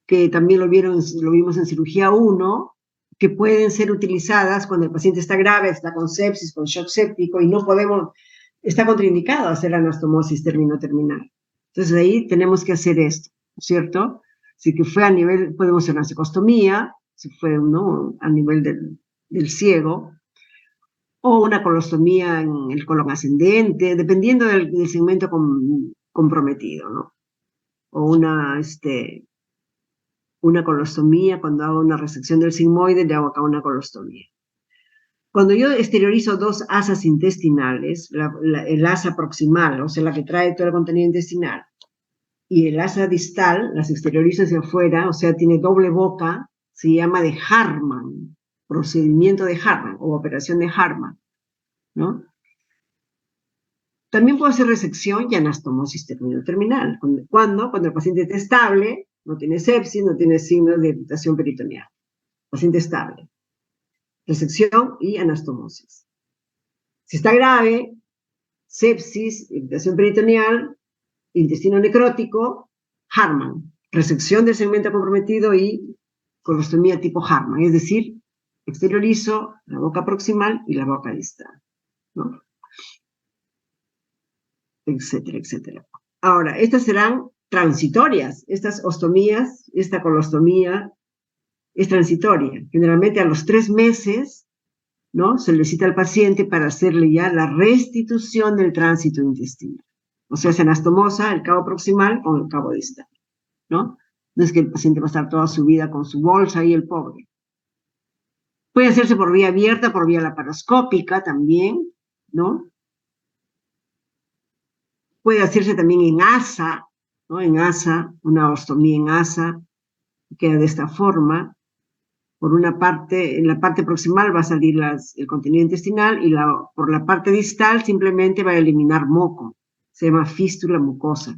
Speaker 1: Que también lo vimos en cirugía 1, que pueden ser utilizadas cuando el paciente está grave, está con sepsis, con shock séptico, y no podemos, está contraindicado hacer anastomosis terminal. Entonces ahí tenemos que hacer esto, ¿cierto? Si que fue a nivel, podemos hacer una cecostomía, si fue, ¿no?, a nivel del ciego, o una colostomía en el colon ascendente, dependiendo del segmento comprometido, ¿no? O una colostomía, cuando hago una resección del sigmoide, le hago acá una colostomía. Cuando yo exteriorizo 2 asas intestinales, el asa proximal, o sea, la que trae todo el contenido intestinal, y el asa distal, las exteriorizo hacia afuera, o sea, tiene doble boca, se llama de Hartmann, procedimiento de Hartmann, o operación de Hartmann, ¿no? También puede ser resección y anastomosis terminal. Cuando el paciente está estable, no tiene sepsis, no tiene signos de irritación peritoneal. Paciente estable. Resección y anastomosis. Si está grave, sepsis, irritación peritoneal, intestino necrótico, Hartmann. Resección del segmento comprometido y colostomía tipo Hartmann, es decir, exteriorizo la boca proximal y la boca distal, ¿no? Etcétera, etcétera. Ahora, estas serán transitorias, estas ostomías, esta colostomía es transitoria. Generalmente a los 3 meses, ¿no? Se le cita al paciente para hacerle ya la restitución del tránsito intestinal. O sea, se anastomosa el cabo proximal con el cabo distal, ¿no? No es que el paciente va a estar toda su vida con su bolsa y el pobre. Puede hacerse por vía abierta, por vía laparoscópica también, ¿no? Puede hacerse también en asa, ¿no? En asa, una ostomía en asa, queda de esta forma. Por una parte, en la parte proximal va a salir el contenido intestinal y por la parte distal simplemente va a eliminar moco. Se llama fístula mucosa.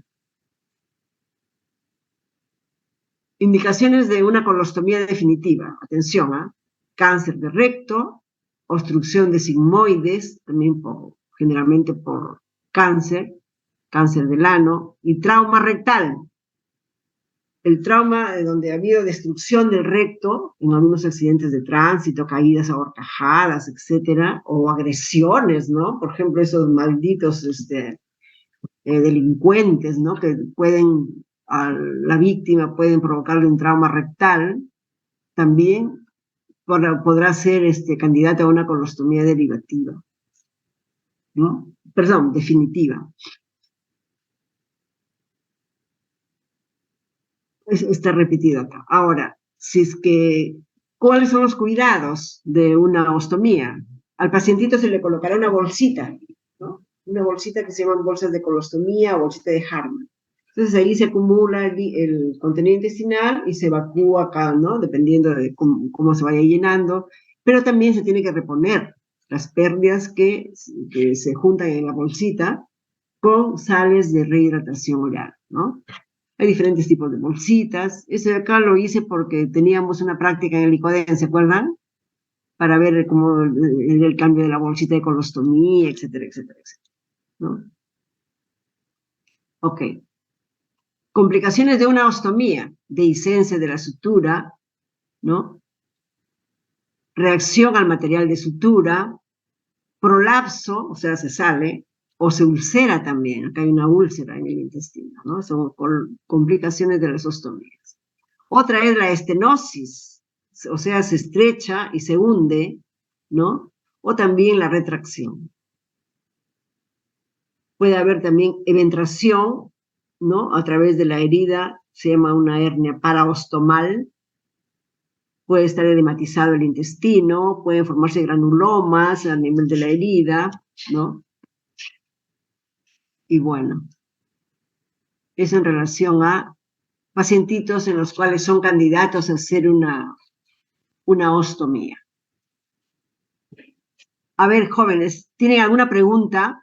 Speaker 1: Indicaciones de una colostomía definitiva. Atención, ¿eh? Cáncer de recto, obstrucción de sigmoides, también generalmente por cáncer del ano, y trauma rectal. El trauma donde ha habido destrucción del recto, en algunos accidentes de tránsito, caídas a horcajadas, etcétera, o agresiones, ¿no? Por ejemplo, esos malditos delincuentes, ¿no? Que a la víctima pueden provocarle un trauma rectal, también podrá ser candidata a una colostomía derivativa, ¿no? Perdón, definitiva. Está repetido acá. Ahora, ¿cuáles son los cuidados de una ostomía? Al pacientito se le colocará una bolsita, ¿no? Una bolsita que se llaman bolsas de colostomía o bolsita de Hartmann. Entonces ahí se acumula el contenido intestinal y se evacúa acá, ¿no? Dependiendo de cómo se vaya llenando, pero también se tiene que reponer las pérdidas que se juntan en la bolsita con sales de rehidratación oral, ¿no? Hay diferentes tipos de bolsitas. Ese de acá lo hice porque teníamos una práctica en el ICODEN, ¿se acuerdan? Para ver cómo el cambio de la bolsita de colostomía, etcétera, etcétera, etcétera, ¿no? Ok. Complicaciones de una ostomía, dehiscencia de la sutura, ¿no? Reacción al material de sutura, prolapso, o sea, se sale, o se ulcera también, acá hay una úlcera en el intestino, ¿no? Son complicaciones de las ostomías. Otra es la estenosis, o sea, se estrecha y se hunde, ¿no? O también la retracción. Puede haber también eventración, ¿no? A través de la herida, se llama una hernia paraostomal. Puede estar edematizado el intestino, pueden formarse granulomas a nivel de la herida, ¿no? Y bueno, eso en relación a pacientitos en los cuales son candidatos a hacer una ostomía. A ver, jóvenes, ¿tienen alguna pregunta?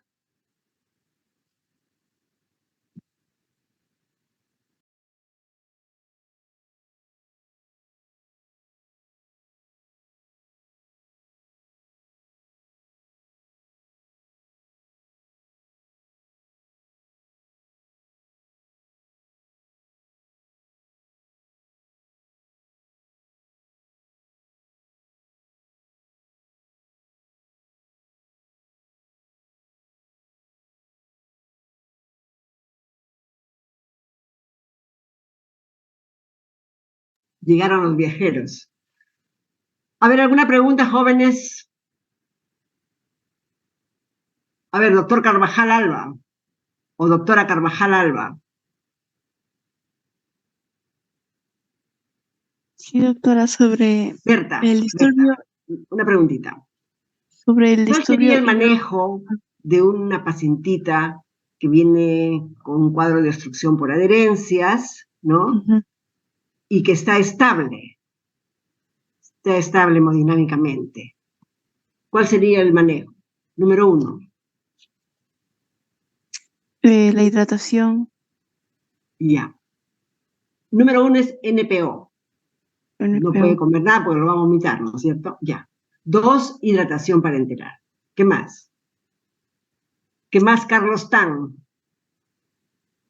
Speaker 1: Llegaron los viajeros. A ver, ¿alguna pregunta, jóvenes? A ver, doctor Carvajal Alba, o doctora Carvajal Alba.
Speaker 4: Sí, doctora, sobre
Speaker 1: Berta,
Speaker 4: el disturbio.
Speaker 1: Una preguntita.
Speaker 4: Sobre el
Speaker 1: ¿Cuál
Speaker 4: disturbio.
Speaker 1: sería el manejo de una pacientita que viene con un cuadro de obstrucción por adherencias, ¿no? Y que está estable hemodinámicamente? ¿Cuál sería el manejo? Número 1.
Speaker 4: La hidratación.
Speaker 1: Ya. Número 1 es NPO. No puede
Speaker 4: NPO.
Speaker 1: comer nada porque lo va a vomitar, ¿no es cierto? Ya. 2, hidratación parenteral. ¿Qué más? ¿Qué más, Carlos Tan?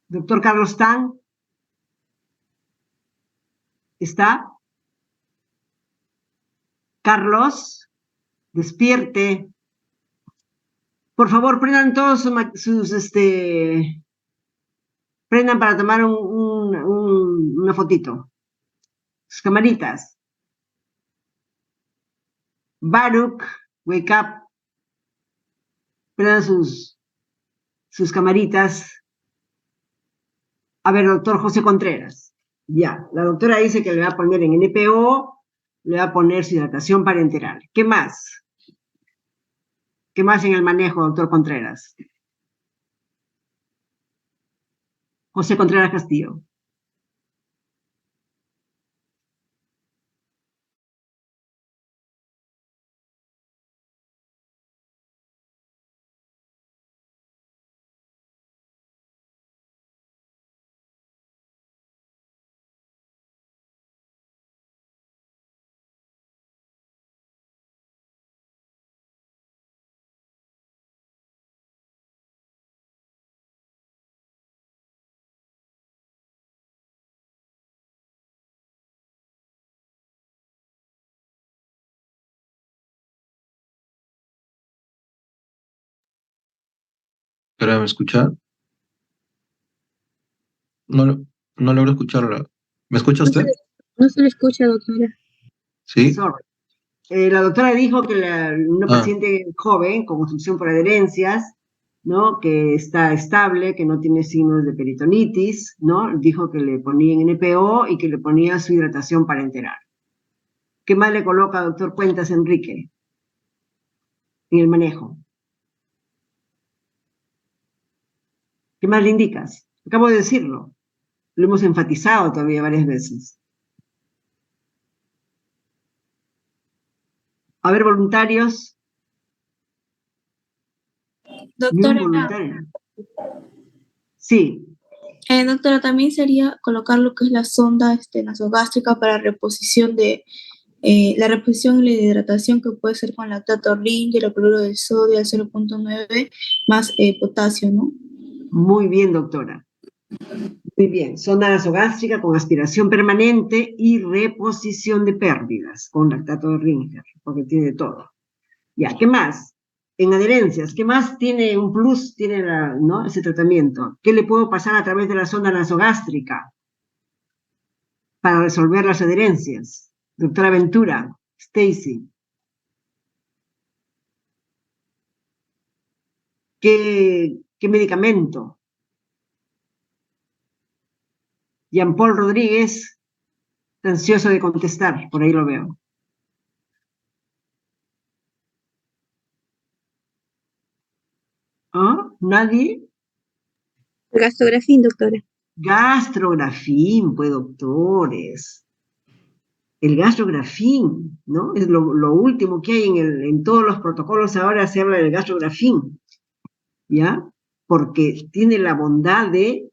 Speaker 1: Doctor Carlos Tan, ¿está? Carlos, despierte. Por favor, prendan todos prendan para tomar una fotito. Sus camaritas. Baruch, wake up. Prendan sus camaritas. A ver, doctor José Contreras. Ya, la doctora dice que le va a poner en NPO, le va a poner su hidratación parenteral. ¿Qué más? ¿Qué más en el manejo, doctor Contreras? José Contreras Castillo.
Speaker 5: ¿Ahora me escucha? No, no logro escucharla. ¿Me escucha
Speaker 3: No se
Speaker 5: usted?
Speaker 3: le, no se le escucha, doctora.
Speaker 5: Sí.
Speaker 1: Sorry. La doctora dijo que una
Speaker 5: Ah,
Speaker 1: paciente joven con obstrucción por adherencias, ¿no? Que está estable, que no tiene signos de peritonitis, ¿no? Dijo que le ponía en NPO y que le ponía su hidratación parenteral. ¿Qué más le coloca, doctor Cuentas Enrique, en el manejo? ¿Qué más le indicas? Acabo de decirlo. Lo hemos enfatizado todavía varias veces. A ver, voluntarios. Ni un
Speaker 3: Doctora,
Speaker 1: voluntario. Sí.
Speaker 3: doctora, también sería colocar lo que es la sonda nasogástrica para reposición de la reposición y la hidratación que puede ser con lactato rin, hidrocloruro de sodio al 0,9 más potasio, ¿no?
Speaker 1: Muy bien, doctora. Muy bien. Sonda nasogástrica con aspiración permanente y reposición de pérdidas con lactato de Ringer, porque tiene todo. Ya, ¿qué más? En adherencias, ¿qué más tiene un plus? Tiene ¿no? Ese tratamiento. ¿Qué le puedo pasar a través de la sonda nasogástrica para resolver las adherencias? Doctora Ventura, Stacy. ¿Qué medicamento? Jean Paul Rodríguez, ansioso de contestar, por ahí lo veo. ¿Ah? ¿Nadie?
Speaker 3: Gastrografín, doctora.
Speaker 1: Gastrografín, pues doctores. El gastrografín, ¿no? Es lo último que hay en todos los protocolos ahora se habla del gastrografín, ¿ya? Porque tiene la bondad de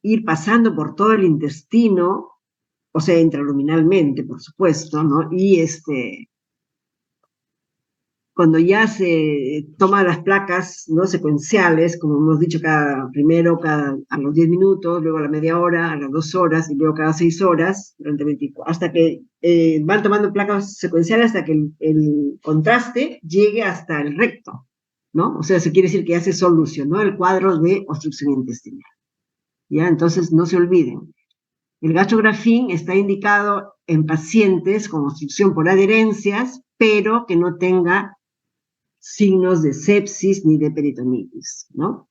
Speaker 1: ir pasando por todo el intestino, o sea, intraluminalmente, por supuesto, ¿no? Y cuando ya se toman las placas, ¿no? Secuenciales, como hemos dicho, primero a los 10 minutos, luego a la media hora, a las 2 horas, y luego cada 6 horas, durante 24, hasta que van tomando placas secuenciales hasta que el contraste llegue hasta el recto, ¿no? O sea, se quiere decir que ya se solucionó el cuadro de obstrucción intestinal. ¿Ya? Entonces, no se olviden. El gastrografín está indicado en pacientes con obstrucción por adherencias, pero que no tenga signos de sepsis ni de peritonitis, ¿no?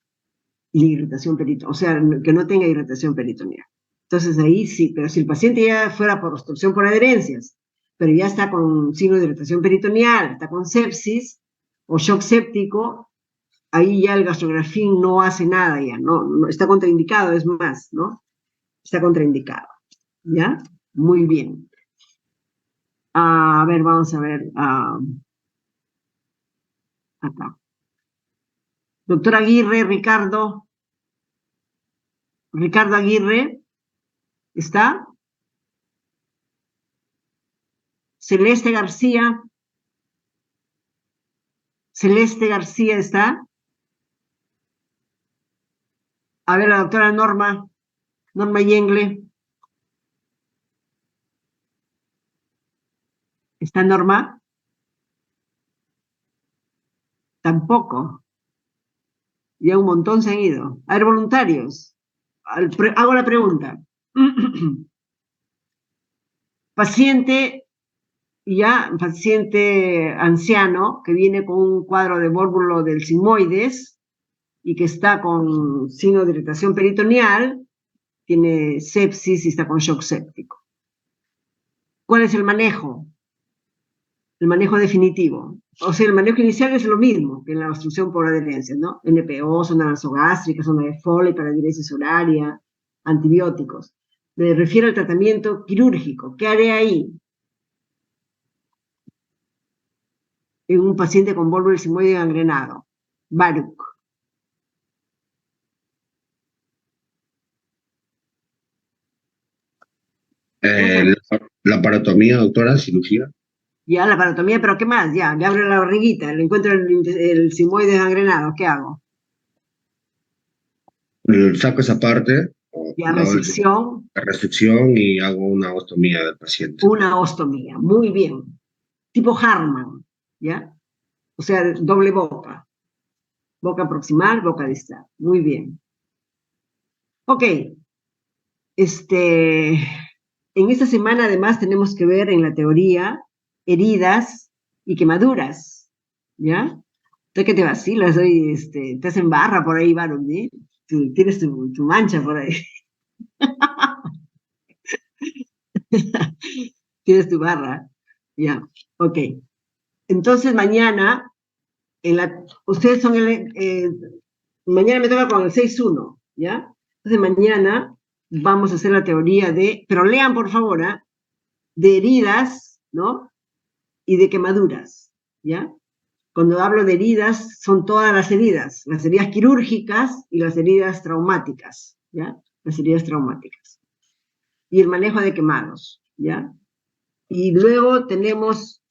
Speaker 1: Y irritación peritoneal, o sea, que no tenga irritación peritoneal. Entonces ahí sí, pero si el paciente ya fuera por obstrucción por adherencias, pero ya está con signos de irritación peritoneal, está con sepsis o shock séptico, ahí ya el gastrografín no hace nada ya, no está contraindicado, es más, ¿no? Está contraindicado, ¿ya? Muy bien. A ver, vamos a ver, acá. Doctor Aguirre, Ricardo, Ricardo Aguirre, ¿está? Celeste García. Celeste García, ¿está? A ver, la doctora Norma Yengle. ¿Está Norma? Tampoco. Ya un montón se han ido. A ver, voluntarios. Hago la pregunta. Paciente anciano que viene con un cuadro de vólvulo del sigmoides y que está con signo de irritación peritoneal, tiene sepsis y está con shock séptico. ¿Cuál es el manejo? El manejo definitivo. O sea, el manejo inicial es lo mismo que en la obstrucción por adherencia, ¿no? NPO, sonda nasogástrica, sonda de Foley para diuresis horaria, antibióticos. Me refiero al tratamiento quirúrgico. ¿Qué haré ahí? En un paciente con vólvulo sigmoide gangrenado. Baruch.
Speaker 2: La parotomía, doctora, cirugía.
Speaker 1: Ya, la parotomía, pero ¿qué más? Ya, le abro la barriguita, le encuentro el sigmoide gangrenado, ¿qué hago?
Speaker 2: Saco esa parte,
Speaker 1: Ya, resección.
Speaker 2: la restricción y hago una ostomía del paciente.
Speaker 1: Una ostomía, muy bien. Tipo Harman, ¿ya? O sea, doble boca. Boca proximal, boca distal. Muy bien. Ok. En esta semana además tenemos que ver en la teoría heridas y quemaduras, ¿ya? Entonces, ¿qué te vacilas hoy? Te hacen barra por ahí, varón, ¿eh? Tienes tu mancha por ahí. Tienes tu barra, ya, ok. Entonces mañana, ustedes son mañana me toca con el 6-1, ¿ya? Entonces mañana vamos a hacer la teoría pero lean por favor, de heridas, ¿no? Y de quemaduras, ¿ya? Cuando hablo de heridas, son todas las heridas quirúrgicas y las heridas traumáticas, ¿ya? Las heridas traumáticas. Y el manejo de quemados, ¿ya? Y luego tenemos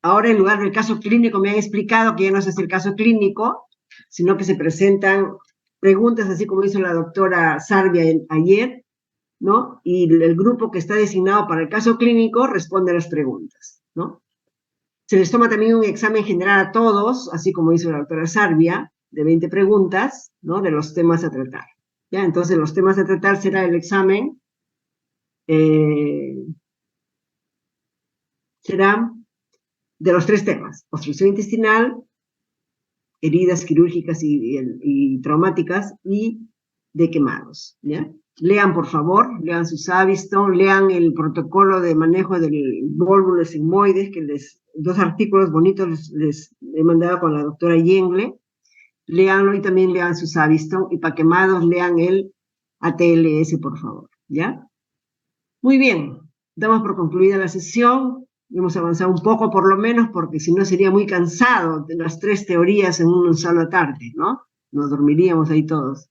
Speaker 1: ahora en lugar del caso clínico me han explicado que ya no se hace el caso clínico, sino que se presentan preguntas, así como hizo la doctora Sarvia ayer, ¿no? Y el grupo que está designado para el caso clínico responde a las preguntas, ¿no? Se les toma también un examen general a todos, así como hizo la doctora Sarvia, de 20 preguntas, ¿no? De los temas a tratar, ¿ya? Entonces los temas a tratar será el examen, serán de los 3 temas: obstrucción intestinal, heridas quirúrgicas y traumáticas, y de quemados, ¿ya? Lean, por favor, lean su Savistton, lean el protocolo de manejo del vólvulo sigmoides, que 2 artículos bonitos les he mandado con la doctora Yengle. Leanlo y también lean su Savistton, y para quemados lean el ATLS, por favor, ¿ya? Muy bien, damos por concluida la sesión. Hemos avanzado un poco por lo menos, porque si no sería muy cansado de las 3 teorías en una sola tarde, ¿no? Nos dormiríamos ahí todos.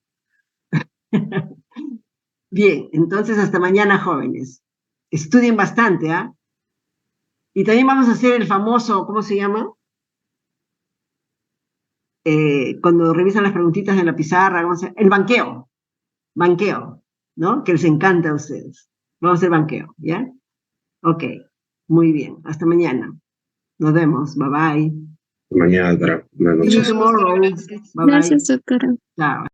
Speaker 1: Bien, entonces hasta mañana, jóvenes. Estudien bastante, ¿ah? Y también vamos a hacer el famoso, ¿cómo se llama? Cuando revisan las preguntitas en la pizarra, el banqueo, ¿no? Que les encanta a ustedes. Vamos a hacer banqueo, ¿ya? Ok, muy bien. Hasta mañana. Nos vemos. Bye bye.
Speaker 2: Mañana, doctora. Buenas noches.
Speaker 1: See you tomorrow. Bye bye.
Speaker 4: Gracias, doctora.
Speaker 1: Chao.